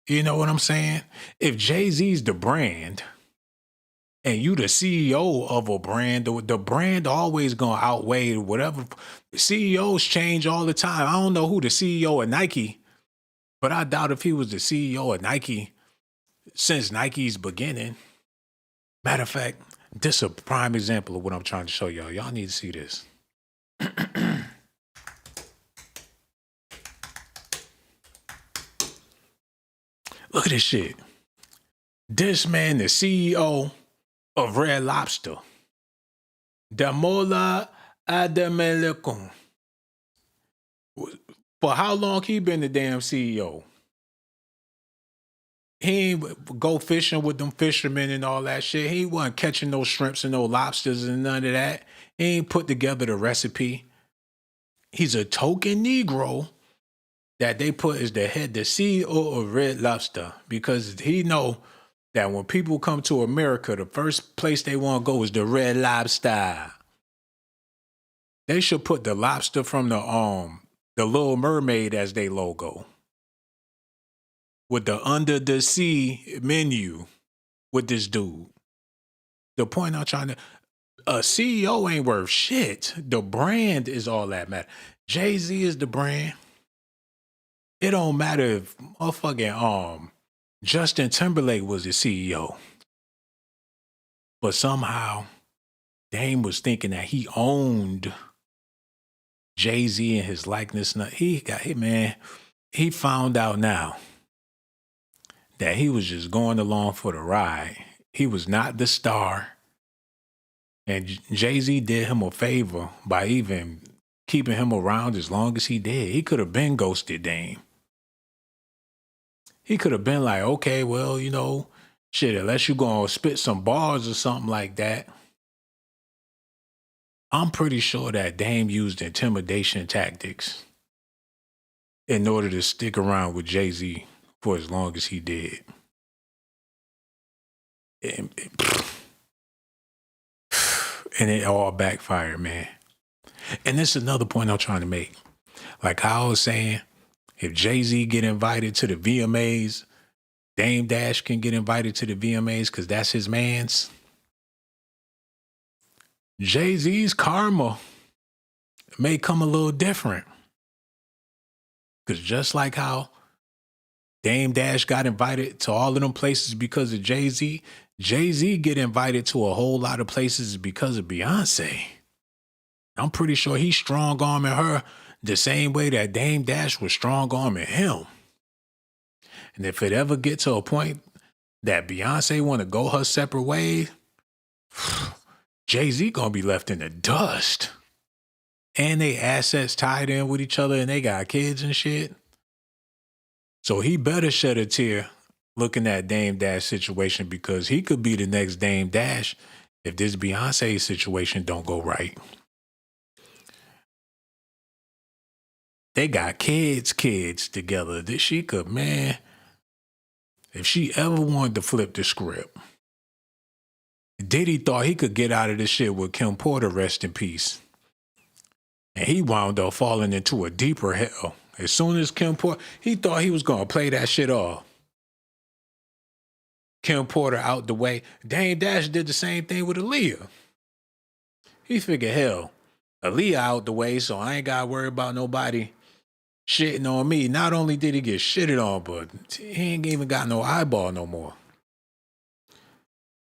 You know what I'm saying? If Jay-Z's the brand and you the CEO of a brand, the brand always gonna outweigh whatever. CEOs change all the time. I don't know who the CEO of Nike, but I doubt if he was the CEO of Nike since Nike's beginning. Matter of fact, this is a prime example of what I'm trying to show y'all. Y'all need to see this. Look at this shit. This man, the CEO of Red Lobster. Damola Adamelekum. For how long he been the damn CEO? He ain't go fishing with them fishermen and all that shit. He wasn't catching no shrimps and no lobsters and none of that. He ain't put together the recipe. He's a token Negro that they put as the CEO of Red Lobster, because he know that when people come to America, the first place they want to go is the Red Lobster. They should put the lobster from the Little Mermaid as their logo, with the under the sea menu with this dude. The point I'm trying to, a CEO ain't worth shit. The brand is all that matters. Jay-Z is the brand. It don't matter if motherfucking Justin Timberlake was the CEO. But somehow Dame was thinking that he owned Jay-Z and his likeness. He got, hey man, he found out now that he was just going along for the ride. He was not the star. And Jay-Z did him a favor by even keeping him around as long as he did. He could have been ghosted Dame. He could have been like, okay, well, you know, shit, unless you gonna spit some bars or something like that. I'm pretty sure that Dame used intimidation tactics in order to stick around with Jay-Z for as long as he did. And it all backfired, man. And this is another point I'm trying to make. Like how I was saying, if Jay-Z get invited to the VMAs, Dame Dash can get invited to the VMAs because that's his man's. Jay-Z's karma may come a little different. Because just like how Dame Dash got invited to all of them places because of Jay-Z, Jay-Z get invited to a whole lot of places because of Beyonce. I'm pretty sure he's strong-arming her the same way that Dame Dash was strong-arming him. And if it ever get to a point that Beyonce want to go her separate way, Jay-Z gonna be left in the dust. And they assets tied in with each other and they got kids and shit. So he better shed a tear looking at Dame Dash situation because he could be the next Dame Dash if this Beyonce situation don't go right. They got kids together. This she could, man, if she ever wanted to flip the script. Diddy thought he could get out of this shit with Kim Porter, rest in peace. And he wound up falling into a deeper hell. As soon as Kim Porter, he thought he was going to play that shit off. Kim Porter out the way. Dame Dash did the same thing with Aaliyah. He figured, hell, Aaliyah out the way, so I ain't got to worry about nobody shitting on me. Not only did he get shitted on, but he ain't even got no eyeball no more.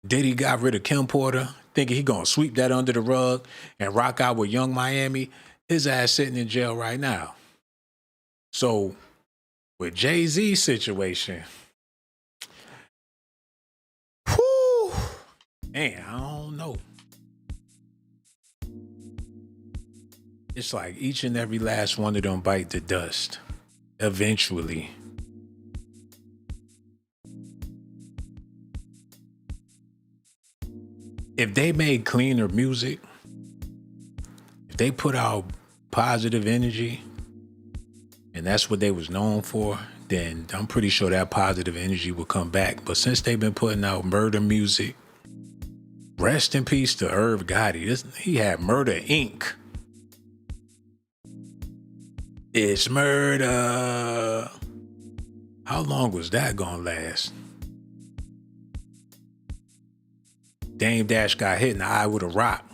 Diddy got rid of Kim Porter, thinking he gonna sweep that under the rug and rock out with Young Miami. His ass sitting in jail right now. So with Jay-Z's situation, whew, man, I don't know. It's like each and every last one of them bite the dust eventually. If they made cleaner music, if they put out positive energy, and that's what they was known for, then I'm pretty sure that positive energy will come back. But since they've been putting out murder music, rest in peace to Irv Gotti. He had Murder Inc. It's murder. How long was that gonna last? Dame Dash got hit in the eye with a rock.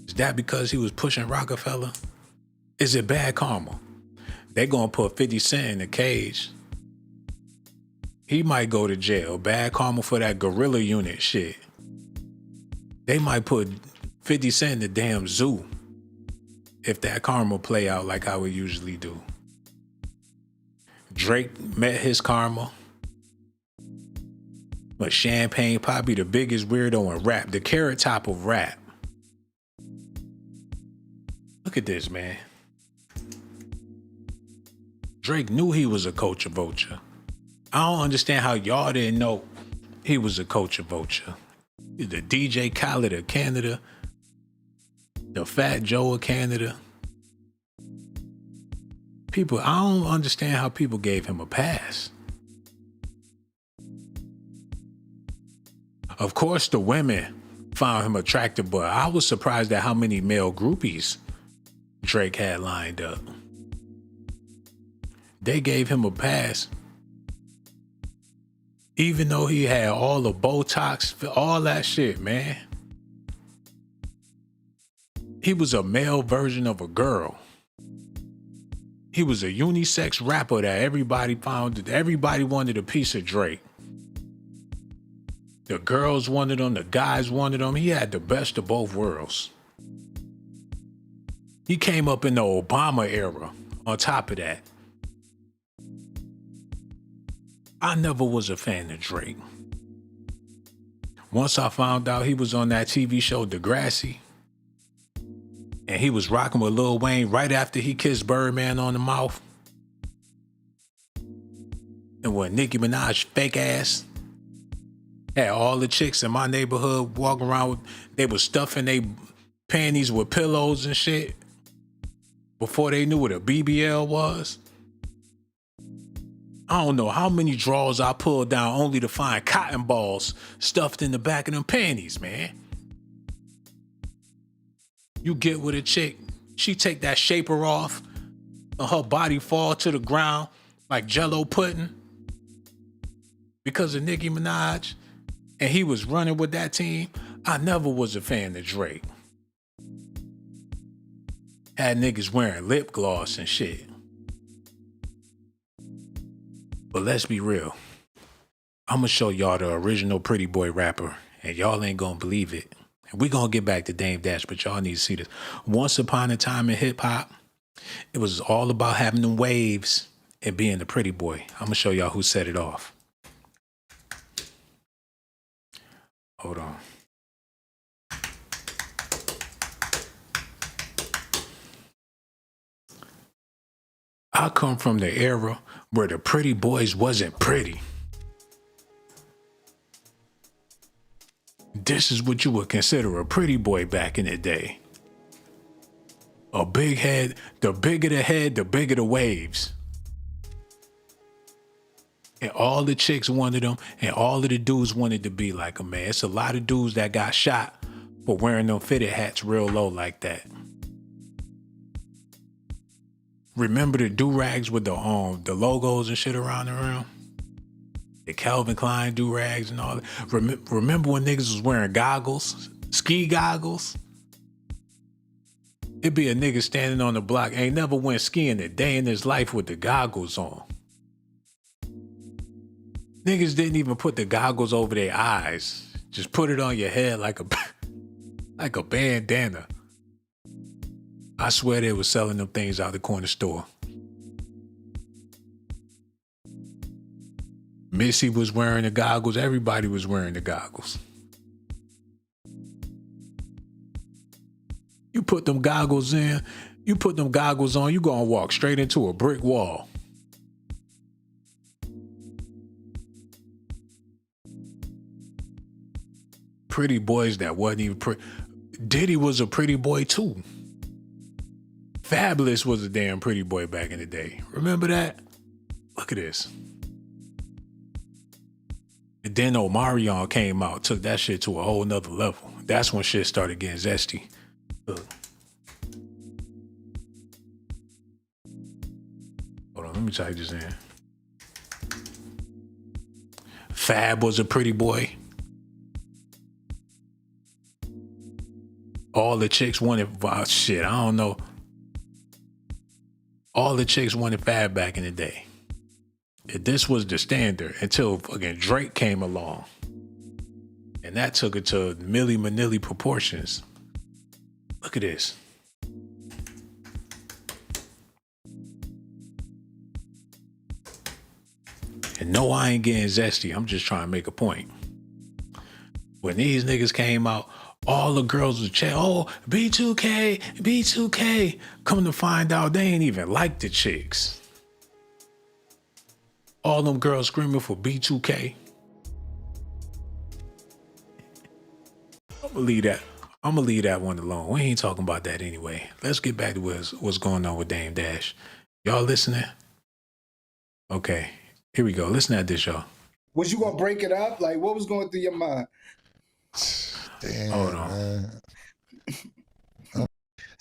Is that because he was pushing Rockefeller? Is it bad karma? They gonna put 50 Cent in the cage. He might go to jail. Bad karma for that gorilla unit shit. They might put 50 Cent in the damn zoo if that karma play out like how it usually do. Drake met his karma. But Champagne probably the biggest weirdo in rap, the Carrot Top of rap. Look at this, man. Drake knew he was a culture vulture. I don't understand how y'all didn't know he was a culture vulture. The DJ Khaled of Canada, the Fat Joe of Canada. People, I don't understand how people gave him a pass. Of course, the women found him attractive, but I was surprised at how many male groupies Drake had lined up. They gave him a pass. Even though he had all the Botox, all that shit, man. He was a male version of a girl. He was a unisex rapper that everybody wanted a piece of Drake. The girls wanted him, the guys wanted him. He had the best of both worlds. He came up in the Obama era on top of that. I never was a fan of Drake. Once I found out he was on that TV show Degrassi, and he was rocking with Lil Wayne right after he kissed Birdman on the mouth, and when Nicki Minaj fake ass had all the chicks in my neighborhood walking around with, they was stuffing their panties with pillows and shit before they knew what a BBL was. I don't know how many drawers I pulled down only to find cotton balls stuffed in the back of them panties, man. You get with a chick, she take that shaper off, and her body fall to the ground like Jell-O pudding because of Nicki Minaj, and he was running with that team. I never was a fan of Drake. Had niggas wearing lip gloss and shit. But let's be real. I'm gonna show y'all the original Pretty Boy rapper, and y'all ain't gonna believe it. And we gonna get back to Dame Dash, but y'all need to see this. Once upon a time in hip hop, it was all about having them waves and being the pretty boy. I'm gonna show y'all who set it off. Hold on. I come from the era where the pretty boys wasn't pretty. This is what you would consider a pretty boy back in the day. A big head, the bigger the head, the bigger the waves. And all the chicks wanted them, and all of the dudes wanted to be like him, man. It's a lot of dudes that got shot for wearing them fitted hats real low like that. Remember the do-rags with the logos and shit around the rim? The Calvin Klein do-rags and all that. Remember when niggas was wearing goggles? Ski goggles? It'd be a nigga standing on the block, ain't never went skiing a day in his life with the goggles on. Niggas didn't even put the goggles over their eyes. Just put it on your head like a bandana. I swear they was selling them things out the corner store. Missy was wearing the goggles. Everybody was wearing the goggles. You put them goggles in, you put them goggles on, you gonna walk straight into a brick wall. Pretty boys that wasn't even pretty. Diddy was a pretty boy too. Fabulous was a damn pretty boy back in the day. Remember that? Look at this. And then Omarion came out, took that shit to a whole nother level. That's when shit started getting zesty. Look. Hold on, let me type this in. Fab was a pretty boy. All the chicks wanted, shit, I don't know. All the chicks wanted Fab back in the day. This was the standard until fucking Drake came along. And that took it to Milli Vanilli proportions. Look at this. And no, I ain't getting zesty. I'm just trying to make a point. When these niggas came out, all the girls would chat, oh, B2K, B2K. Come to find out, they ain't even like the chicks. All them girls screaming for B2K. I'm gonna leave that one alone. We ain't talking about that anyway. Let's get back to what's going on with Dame Dash. Y'all listening? Okay, here we go. Listen at this, y'all. Was you gonna break it up? Like, what was going through your mind? Damn, hold on. Man.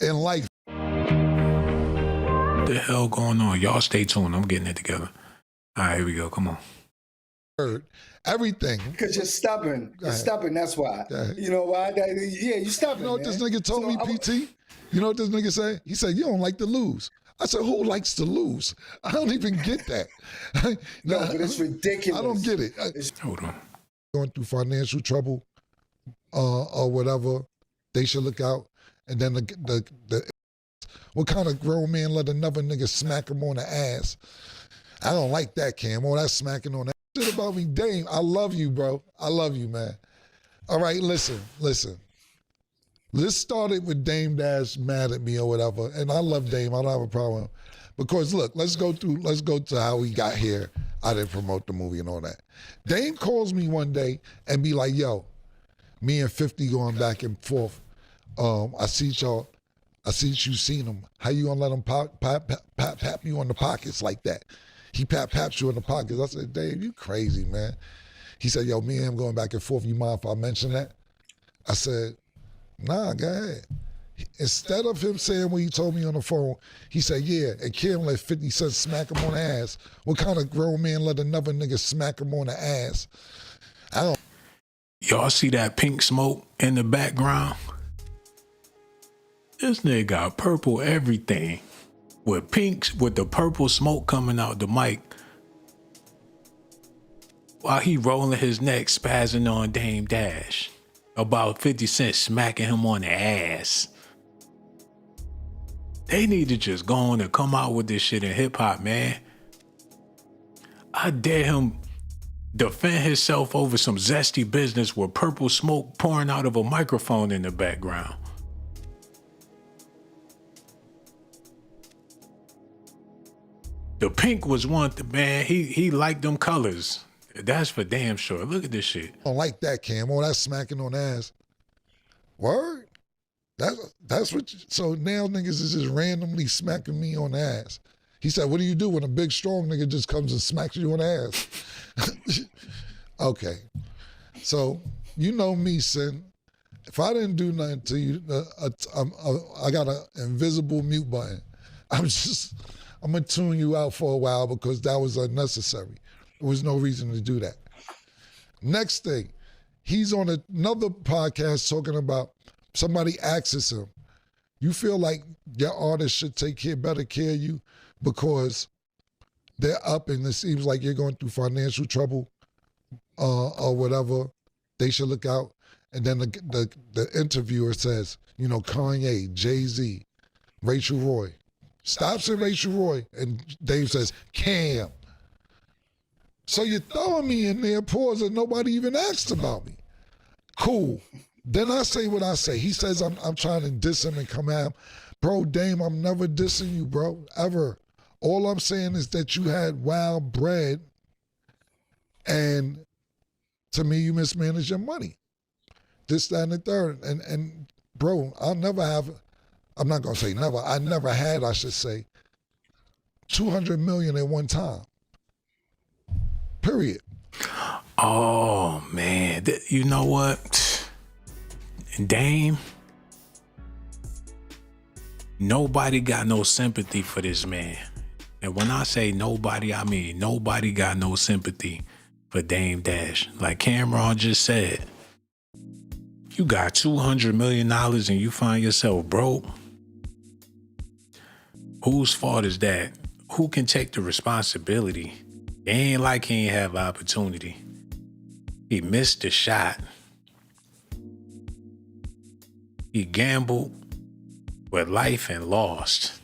In life. What the hell going on? Y'all stay tuned. I'm getting it together. All right, here we go. Come on. Everything. Because you're stubborn. You're stubborn, that's why. You know why? Yeah, you're stubborn. You know what this nigga told me, PT? You know what this nigga say? He said, you don't like to lose. I said, who likes to lose? I don't even get that. No, but it's ridiculous. I don't get it. Hold on. Going through financial trouble or whatever, they should look out. And then the what kind of grown man let another nigga smack him on the ass? I don't like that, Cam. Oh, that's smacking on that. about me. Dame, I love you, bro. I love you, man. All right, listen. This started with Dame Dash mad at me or whatever, and I love Dame. I don't have a problem. Because look, let's go to how we got here. I didn't promote the movie and all that. Dame calls me one day and be like, yo, me and 50 going back and forth. I see you seen him. How you gonna let him pat you on the pockets like that? He paps you on the pockets. I said, Dave, you crazy, man. He said, yo, me and him going back and forth. You mind if I mention that? I said, nah, go ahead. Instead of him saying what he told me on the phone, he said, yeah, and Kim let 50 Cent smack him on the ass. What kind of grown man let another nigga smack him on the ass? I don't. Y'all see that pink smoke in the background? This nigga got purple everything. With the purple smoke coming out the mic. While he rolling his neck, spazzing on Dame Dash. About 50 Cent smacking him on the ass. They need to just go on and come out with this shit in hip hop, man. I dare him defend himself over some zesty business with purple smoke pouring out of a microphone in the background. The pink was one thing, man. He liked them colors. That's for damn sure. Look at this shit. I don't like that, Cam. All that smacking on the ass. Word? That's what so now niggas is just randomly smacking me on the ass. He said, what do you do when a big strong nigga just comes and smacks you on the ass? Okay. So you know me, Sin. If I didn't do nothing to you, I got an invisible mute button. I'm gonna tune you out for a while because that was unnecessary. There was no reason to do that. Next thing, he's on another podcast talking about somebody asks him, you feel like your artist should take better care of you because they're up and it seems like you're going through financial trouble or whatever, they should look out. And then the interviewer says, you know, Kanye, Jay-Z, Rachel Roy. Stop saying Rachel Roy. And Dave says, Cam. So you're throwing me in there, pause, and nobody even asked about me. Cool. Then I say what I say. He says I'm trying to diss him and come at him. Bro, Dame, I'm never dissing you, bro, ever. All I'm saying is that you had wild bread and to me, you mismanaged your money. This, that, and the third. And bro, I'm not gonna say never, I never had, I should say, 200 million at one time. Period. Oh, man. You know what? Dame, nobody got no sympathy for this man. And when I say nobody, I mean nobody got no sympathy for Dame Dash. Like Cameron just said, you got $200 million and you find yourself broke. Whose fault is that? Who can take the responsibility? It ain't like he ain't have opportunity. He missed the shot. He gambled with life and lost.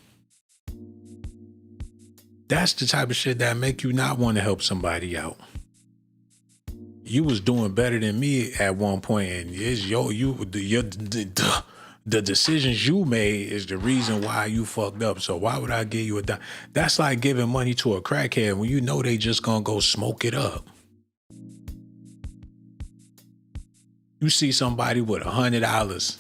That's the type of shit that make you not want to help somebody out. You was doing better than me at one point, and the decisions you made is the reason why you fucked up. So why would I give you a dime? That's like giving money to a crackhead when you know they just gonna go smoke it up. You see somebody with $100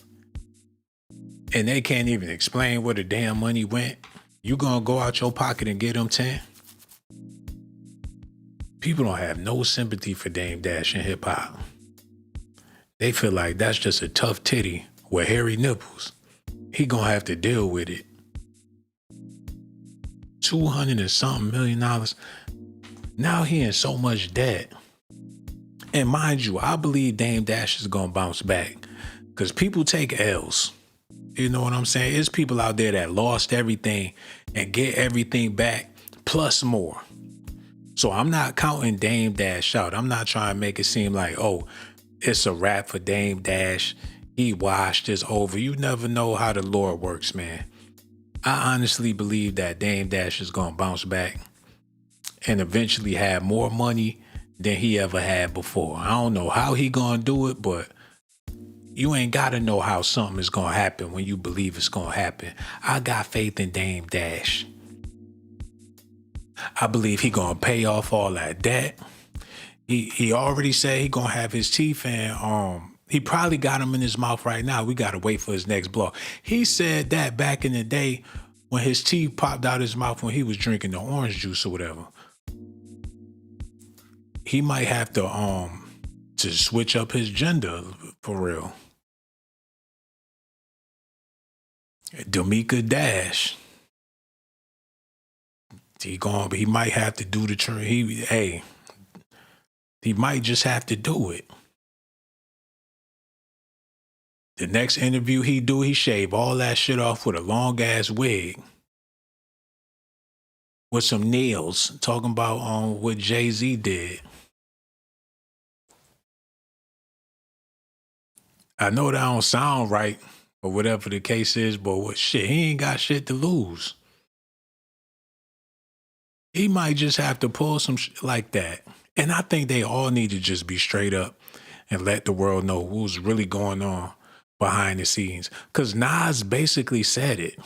and they can't even explain where the damn money went. You gonna go out your pocket and get them 10? People don't have no sympathy for Dame Dash in hip hop. They feel like that's just a tough titty with hairy nipples. He gonna have to deal with it. $200 and something million. Now he in so much debt. And mind you, I believe Dame Dash is gonna bounce back because people take L's. You know what I'm saying? There's people out there that lost everything and get everything back plus more. So I'm not counting Dame Dash out. I'm not trying to make it seem like, oh, it's a wrap for Dame Dash. He washed, it's over. You never know how the Lord works, man. I honestly believe that Dame Dash is going to bounce back and eventually have more money than he ever had before. I don't know how he gonna do it, but you ain't gotta know how something is gonna happen when you believe it's gonna happen. I got faith in Dame Dash. I believe he gonna pay off all that debt. He already said he gonna have his teeth in. He probably got them in his mouth right now. We gotta wait for his next blow. He said that back in the day when his teeth popped out his mouth when he was drinking the orange juice or whatever. He might have to switch up his gender for real. Damika Dash. He might have to do the turn. He might just have to do it. The next interview he shave all that shit off with a long ass wig. With some nails. Talking about what Jay-Z did. I know that don't sound right, or whatever the case is, but he ain't got shit to lose. He might just have to pull some shit like that. And I think they all need to just be straight up and let the world know who's really going on behind the scenes. Because Nas basically said it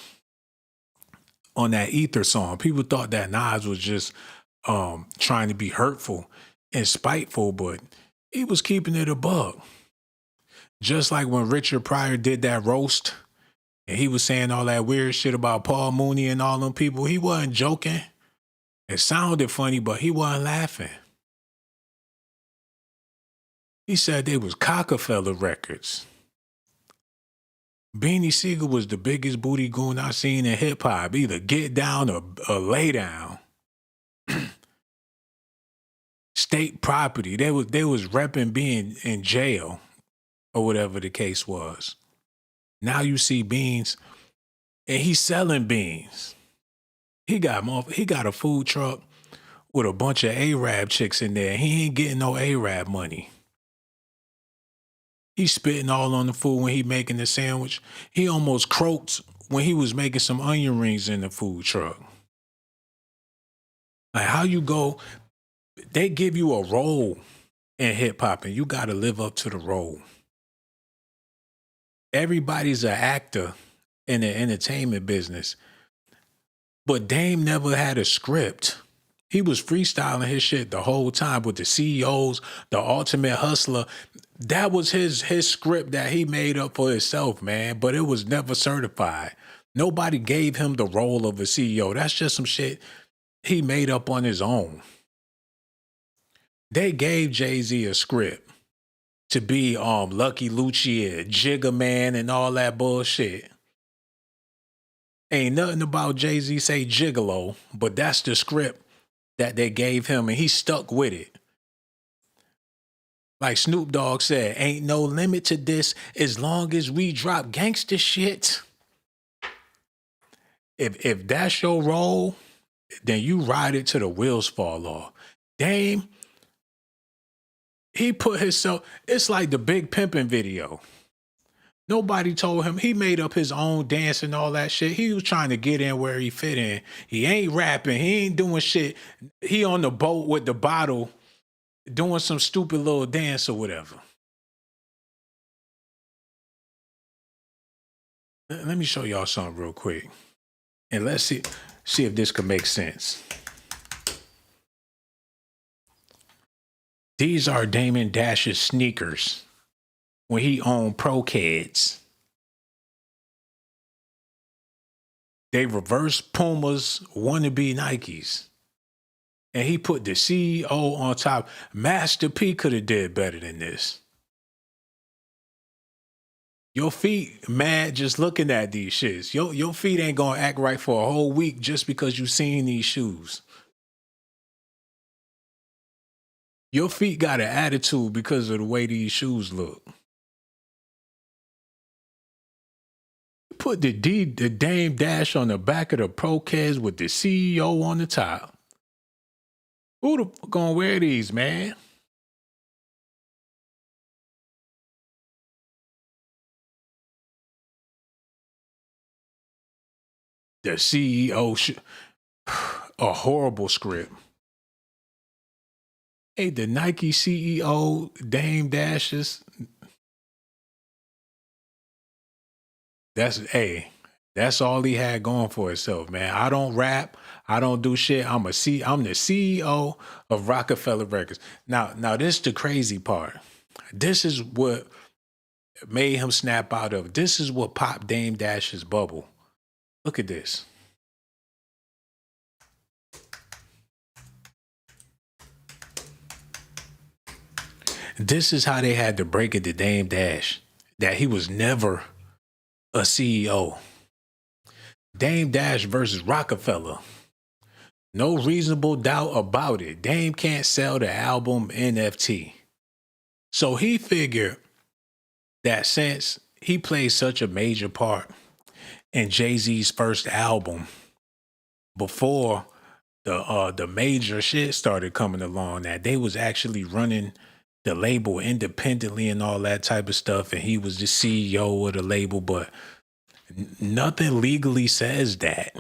on that Ether song. People thought that Nas was just trying to be hurtful and spiteful, but he was keeping it a buck. Just like when Richard Pryor did that roast and he was saying all that weird shit about Paul Mooney and all them people, he wasn't joking. It sounded funny, but he wasn't laughing. He said they was Cockefeller records. Beanie Siegel was the biggest booty goon I seen in hip hop. Either get down or lay down. State property. They was repping being in jail or whatever the case was. Now you see Beans, and he's selling beans. He got a food truck with a bunch of Arab chicks in there. He ain't getting no Arab money. He's spitting all on the food when he making the sandwich. He almost croaked when he was making some onion rings in the food truck. Like how you go, they give you a role in hip hop and you got to live up to the role. Everybody's an actor in the entertainment business. But Dame never had a script. He was freestyling his shit the whole time with the CEOs, the Ultimate Hustler. That was his script that he made up for himself, man. But it was never certified. Nobody gave him the role of a CEO. That's just some shit he made up on his own. They gave Jay-Z a script to be Lucky Lucia, Jigga Man, and all that bullshit. Ain't nothing about Jay-Z say gigolo, but that's the script that they gave him, and he stuck with it. Like Snoop Dogg said, ain't no limit to this as long as we drop gangster shit. If that's your role, then you ride it till the wheels fall off. Dame, he put himself, it's like the Big Pimpin' video. Nobody told him. He made up his own dance and all that shit. He was trying to get in where he fit in. He ain't rapping. He ain't doing shit. He on the boat with the bottle doing some stupid little dance or whatever. Let me show y'all something real quick. And let's see if this could make sense. These are Damon Dash's sneakers when he owned Pro Kids. They reverse Puma's wannabe Nikes. And he put the CEO on top. Master P could have did better than this. Your feet mad just looking at these shits. Your feet ain't gonna act right for a whole week just because you seen these shoes. Your feet got an attitude because of the way these shoes look. Put the Dame Dash on the back of the Pro Kids with the CEO on the top. Who the fuck gonna wear these, man? The CEO, a horrible script. Hey, the Nike CEO, Dame Dashes. That's all he had going for himself, man. I don't rap. I don't do shit. I'm the CEO of Rockefeller Records. Now this is the crazy part. This is what made him snap out of it. This is what popped Dame Dash's bubble. Look at this. This is how they had to break it to Dame Dash, that he was never a CEO. Dame Dash versus Rockefeller. No reasonable doubt about it. Dame can't sell the album NFT. So he figured that since he played such a major part in Jay-Z's first album, before the major shit started coming along, that they was actually running the label independently and all that type of stuff, and he was the CEO of the label, but nothing legally says that.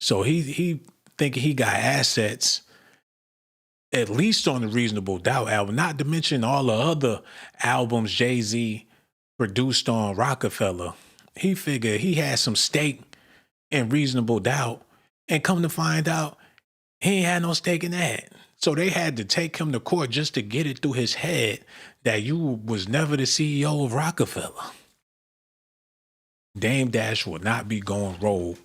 So he thinking he got assets, at least on the Reasonable Doubt album, not to mention all the other albums Jay-Z produced on Rockefeller. He figured he had some stake in Reasonable Doubt, and come to find out, he ain't had no stake in that. So they had to take him to court just to get it through his head that you was never the CEO of Rockefeller. Dame Dash will not be going rogue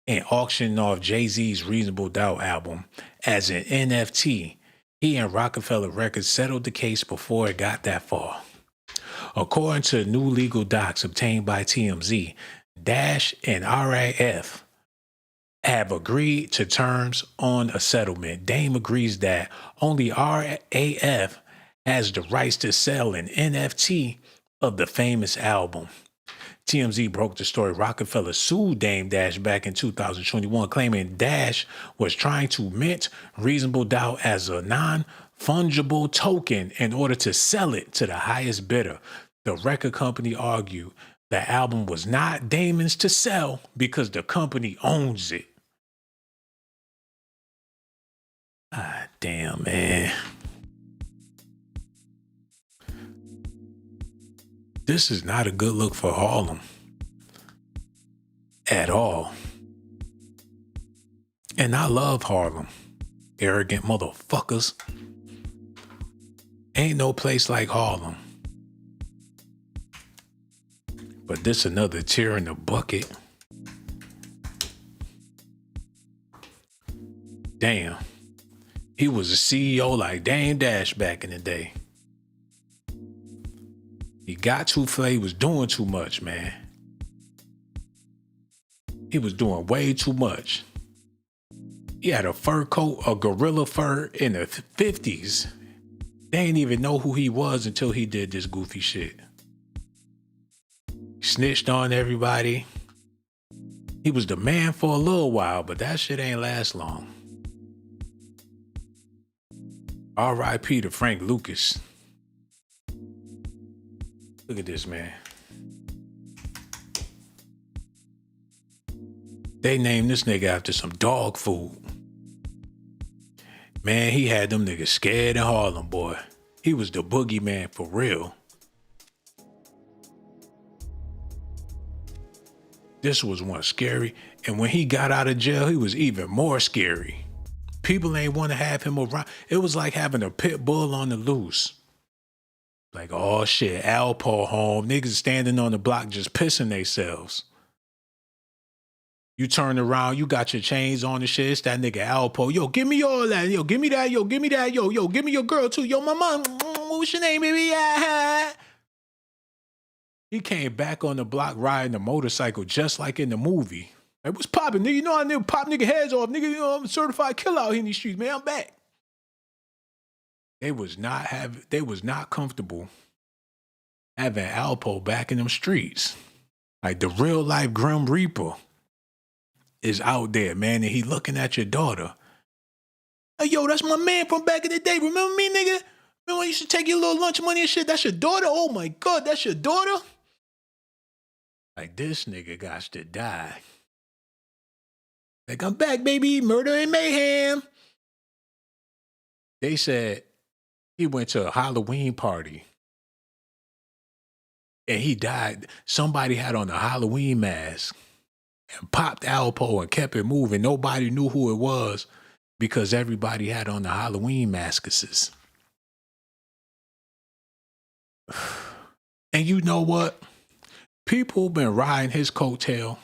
and auctioning off Jay-Z's Reasonable Doubt album as an NFT. He and Rockefeller Records settled the case before it got that far. According to new legal docs obtained by TMZ, Dash and RAF have agreed to terms on a settlement. Dame agrees that only RAF has the rights to sell an NFT of the famous album. TMZ broke the story. Rockefeller sued Dame Dash back in 2021, claiming Dash was trying to mint Reasonable Doubt as a non-fungible token in order to sell it to the highest bidder. The record company argued the album was not Damon's to sell because the company owns it. Ah, damn, man. This is not a good look for Harlem. At all. And I love Harlem. Arrogant motherfuckers. Ain't no place like Harlem. But this another tear in the bucket. Damn. He was a CEO like Dame Dash back in the day. He got too far. He was doing too much, man. He was doing way too much. He had a fur coat, a gorilla fur in the 50s. They didn't even know who he was until he did this goofy shit. Snitched on everybody. He was the man for a little while, but that shit ain't last long. R.I.P. to Frank Lucas. Look at this, man. They named this nigga after some dog food. Man, he had them niggas scared in Harlem, boy. He was the boogeyman for real. This was one scary. And when he got out of jail, he was even more scary. People ain't want to have him around. It was like having a pit bull on the loose. Like, oh shit, Alpo home. Niggas standing on the block just pissing themselves. You turn around, you got your chains on and shit. It's that nigga Alpo. Yo, give me all that. Yo, give me that. Yo, give me that. Yo, give me your girl too. Yo, my mom. What's your name, baby? He came back on the block riding a motorcycle just like in the movie. Like, what's poppin', nigga? You know I nigga pop nigga heads off. Nigga, you know I'm a certified killer out here in these streets, man. I'm back. They was not comfortable having Alpo back in them streets. Like the real life Grim Reaper is out there, man, and he looking at your daughter. Hey, yo, that's my man from back in the day. Remember me, nigga? Remember when you used to take your little lunch money and shit? That's your daughter? Oh my God, that's your daughter? Like, this nigga got to die. Like, I'm back, baby. Murder and mayhem. They said he went to a Halloween party and he died. Somebody had on a Halloween mask and popped Alpo and kept it moving. Nobody knew who it was because everybody had on the Halloween masks. And you know what? People been riding his coattail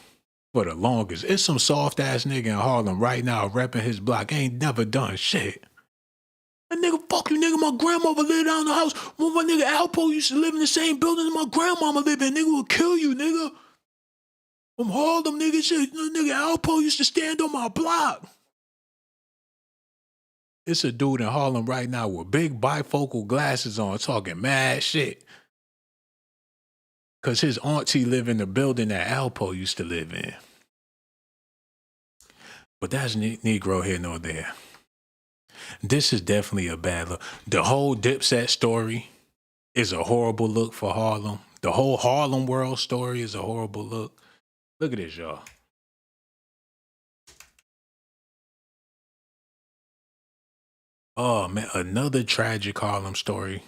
for the longest. It's some soft ass nigga in Harlem right now repping his block. Ain't never done shit. A nigga, fuck you, nigga. My grandmother lived down the house. When my nigga Alpo used to live in the same building as my grandmama lived in. Nigga will kill you, nigga. From Harlem, nigga, shit. Nigga Alpo used to stand on my block. It's a dude in Harlem right now with big bifocal glasses on talking mad shit. Because his auntie live in the building that Alpo used to live in. But that's Negro here nor there. This is definitely a bad look. The whole Dipset story is a horrible look for Harlem. The whole Harlem World story is a horrible look. Look at this, y'all. Oh, man, another tragic Harlem story.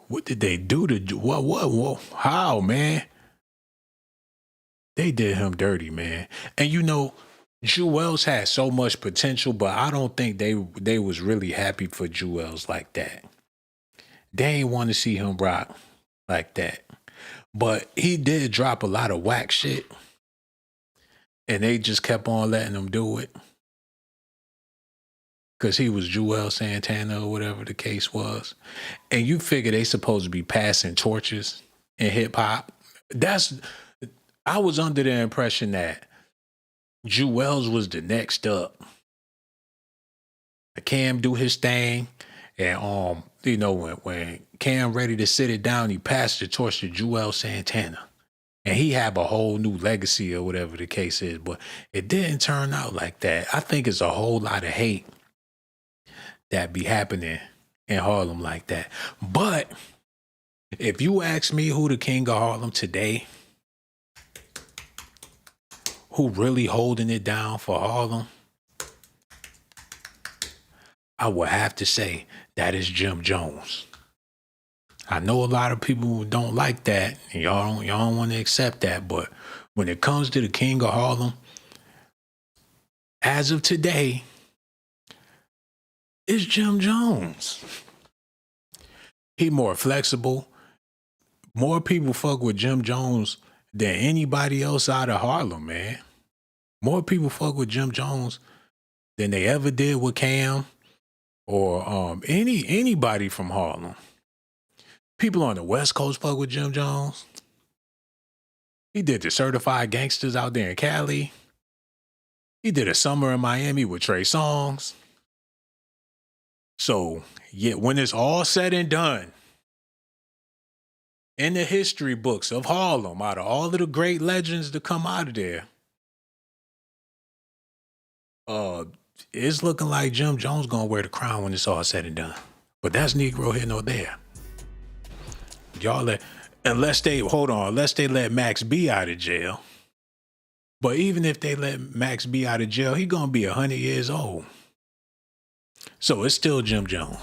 What did they do to... What? How, man? They did him dirty, man. And you know... Jewels had so much potential, but I don't think they was really happy for Jewels like that. They ain't want to see him rock like that. But he did drop a lot of whack shit. And they just kept on letting him do it. Because he was Jewel Santana or whatever the case was. And you figure they supposed to be passing torches in hip hop. I was under the impression that Jewels was the next up. Cam do his thing, and you know, when Cam ready to sit it down, he passed the torch to Jewel Santana, and he have a whole new legacy or whatever the case is. But it didn't turn out like that. I think it's a whole lot of hate that be happening in Harlem like that. But if you ask me who the king of Harlem today, who really holding it down for Harlem, I would have to say that is Jim Jones. I know a lot of people don't like that, and y'all don't want to accept that, but when it comes to the king of Harlem, as of today, it's Jim Jones. He more flexible. More people fuck with Jim Jones than anybody else out of Harlem, man. More people fuck with Jim Jones than they ever did with Cam or anybody from Harlem. People on the West Coast fuck with Jim Jones. He did the Certified Gangsters out there in Cali. He did a summer in Miami with Trey Songz. So, yeah, when it's all said and done, in the history books of Harlem, out of all of the great legends to come out of there, it's looking like Jim Jones gonna wear the crown when it's all said and done. But that's Negro here nor there. Unless they let Max B out of jail. But even if they let Max B out of jail, he gonna be 100 years old. So it's still Jim Jones.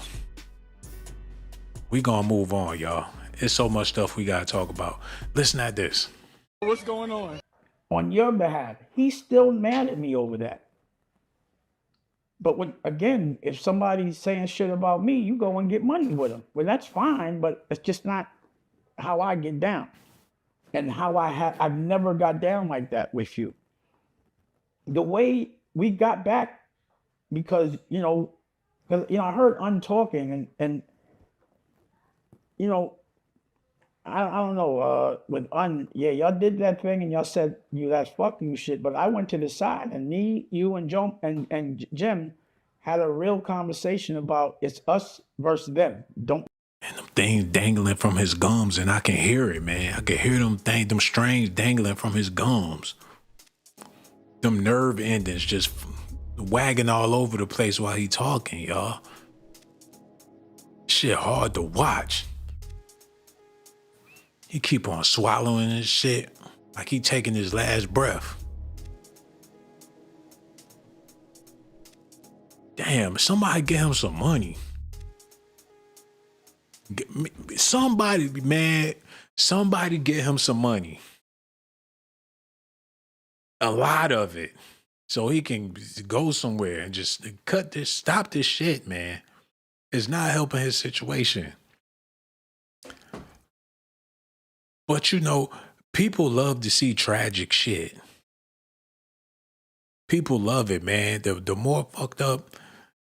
We gonna move on, y'all. There's so much stuff we gotta talk about. Listen at this. What's going on? On your behalf, he's still mad at me over that. But again, if somebody's saying shit about me, you go and get money with them. Well, that's fine, but it's just not how I get down. And how I've never got down like that with you. The way we got back, because, I heard talking and I don't know, with y'all did that thing and y'all said that's fuck you shit, but I went to the side and me, you and Joe and Jim had a real conversation about it's us versus them. And them things dangling from his gums, and I can hear it, man. I can hear them strings dangling from his gums. Them nerve endings just wagging all over the place while he talking, y'all. Shit hard to watch. He keep on swallowing his shit like he taking his last breath. Damn, somebody get him some money. Somebody, man, somebody get him some money. A lot of it. So he can go somewhere and just stop this shit, man. It's not helping his situation. But you know, people love to see tragic shit. People love it, man. The more fucked up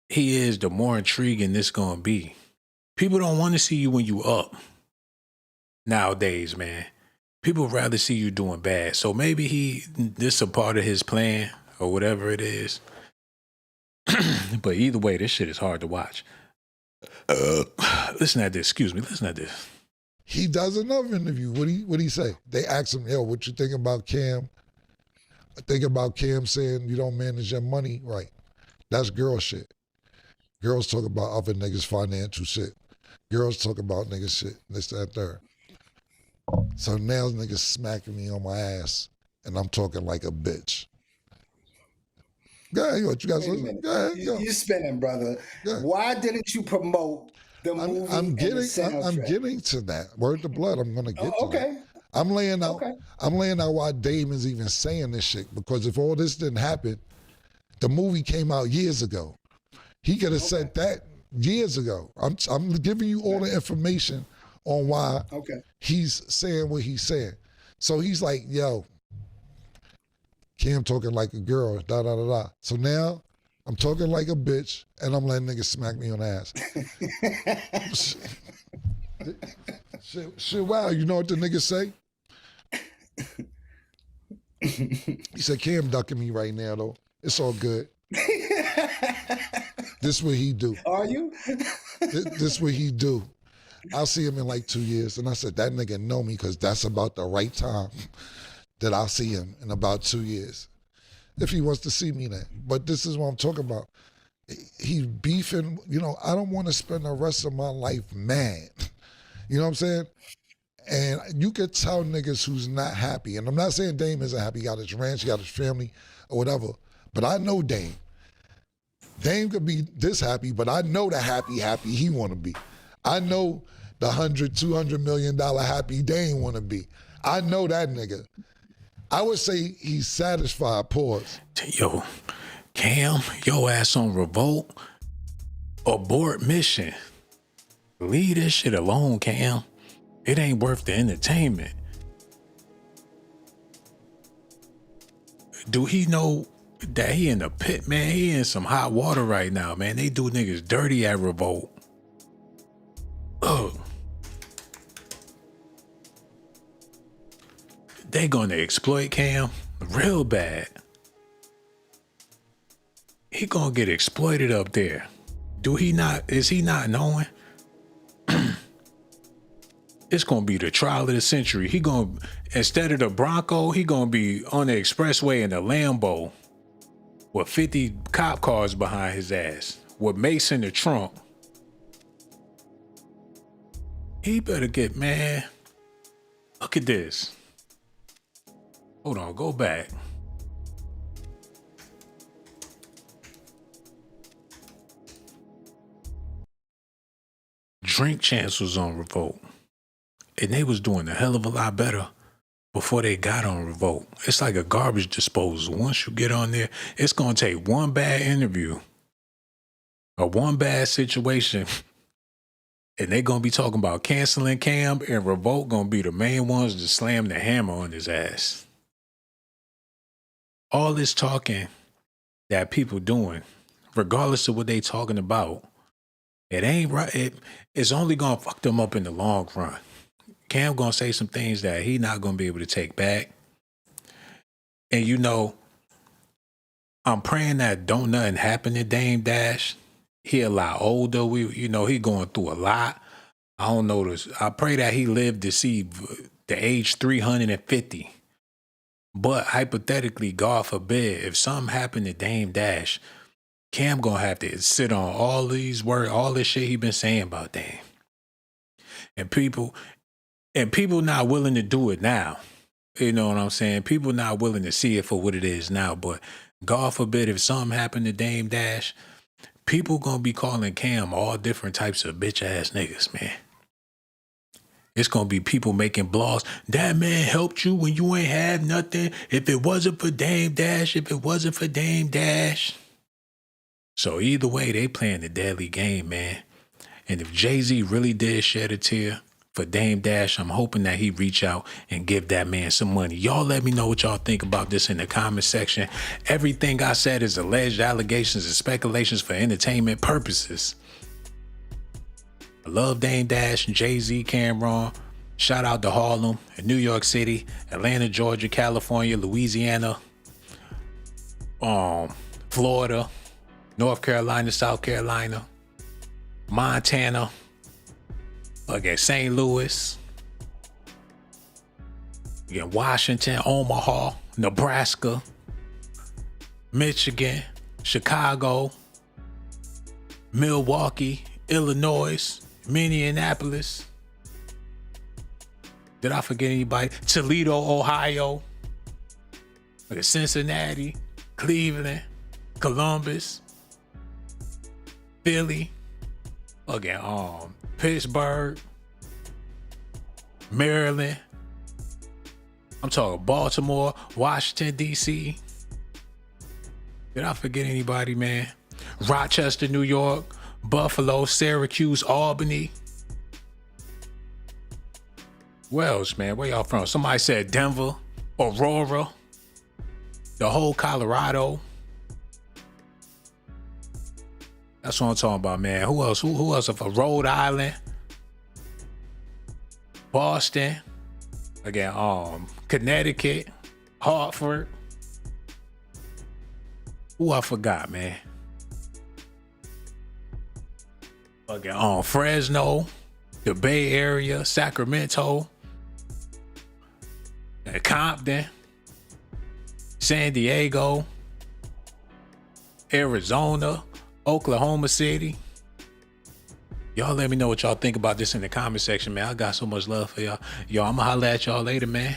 he is, the more intriguing this gonna be. People don't want to see you when you up nowadays, man. People rather see you doing bad. So maybe this a part of his plan or whatever it is. But either way, this shit is hard to watch. Listen at this. Excuse me. Listen at this. He does another interview. What he say? They ask him, yo, what you think about Cam? I think about Cam saying you don't manage your money right. That's girl shit. Girls talk about other niggas' financial shit. Girls talk about niggas shit, this, that, third. So now niggas smacking me on my ass, and I'm talking like a bitch. Go ahead, what you guys listen? Go ahead, go. You're spinning, brother. Why didn't you promote the movie? I'm getting to that. Word to blood. I'm gonna get to that. I'm laying out why Dame is even saying this shit, because if all this didn't happen, the movie came out years ago. He could have said that years ago. I'm giving you all the information on why he's saying what he's saying. So he's like, yo, Cam talking like a girl, da da da da. So now I'm talking like a bitch, and I'm letting niggas smack me on the ass. shit, wow, you know what the niggas say? He said, Cam ducking me right now, though. It's all good. This what he do. Are you? This what he do. I'll see him in like 2 years. And I said, that nigga know me because that's about the right time that I'll see him in about 2 years. If he wants to see me then. But this is what I'm talking about. He's beefing, you know, I don't want to spend the rest of my life mad. You know what I'm saying? And you could tell niggas who's not happy. And I'm not saying Dame isn't happy. He got his ranch, he got his family, or whatever. But I know Dame. Dame could be this happy, but I know the happy he want to be. I know the $100, $200 million happy Dame want to be. I know that nigga. I would say he's satisfied, pause. Yo, Cam, your ass on revolt, abort mission. Leave this shit alone, Cam. It ain't worth the entertainment. Do he know that he in the pit, man? He in some hot water right now, man. They do niggas dirty at revolt. Ugh. They gonna exploit Cam real bad. He gonna get exploited up there. Is he not knowing? It's gonna be the trial of the century. He gonna, instead of the Bronco, he gonna be on the expressway in the Lambo with 50 cop cars behind his ass, with Mace in the trunk. He better get, man. Look at this. Hold on, go back. Drink Champs was on revolt. And they was doing a hell of a lot better before they got on revolt. It's like a garbage disposal. Once you get on there, it's going to take one bad interview or one bad situation, and they going to be talking about canceling Cam, and revolt going to be the main ones to slam the hammer on his ass. All this talking that people doing, regardless of what they talking about, it ain't right. It's only going to fuck them up in the long run. Cam gonna say some things that he not gonna be able to take back. And you know, I'm praying that don't nothing happen to Dame Dash. He a lot older. He going through a lot. I don't know this. I pray that he lived to see the age 350. But hypothetically, God forbid, if something happened to Dame Dash, Cam gonna have to sit on all these words, all this shit he been saying about Dame. And people not willing to do it now. You know what I'm saying? People not willing to see it for what it is now. But God forbid if something happened to Dame Dash, people gonna be calling Cam all different types of bitch ass niggas, man. It's gonna be people making blogs. That man helped you when you ain't had nothing. If it wasn't for Dame Dash, if it wasn't for Dame Dash. So either way, they playing the deadly game, man. And if Jay-Z really did shed a tear for Dame Dash, I'm hoping that he reach out and give that man some money. Y'all let me know what y'all think about this in the comment section. Everything I said is alleged allegations and speculations for entertainment purposes. I love Dame Dash and Jay-Z, Cameron. Shout out to Harlem and New York City, Atlanta, Georgia, California, Louisiana, Florida, North Carolina, South Carolina, Montana, again, St. Louis, again, Washington, Omaha, Nebraska, Michigan, Chicago, Milwaukee, Illinois, Minneapolis. Did I forget anybody? Toledo, Ohio, Cincinnati, Cleveland, Columbus, Philly, again, Pittsburgh, Maryland. I'm talking Baltimore, Washington, D.C. Did I forget anybody, man? Rochester, New York, Buffalo, Syracuse, Albany. Where else, man? Where y'all from? Somebody said Denver, Aurora, the whole Colorado. That's what I'm talking about, man. Who else? Who else? For Rhode Island, Boston, again, Connecticut, Hartford. Who I forgot, man? Again, Fresno, the Bay Area, Sacramento, Compton, San Diego, Arizona, Oklahoma City. Y'all let me know what y'all think about this in the comment section, man. I got so much love for y'all. Yo, I'm gonna holler at y'all later, man.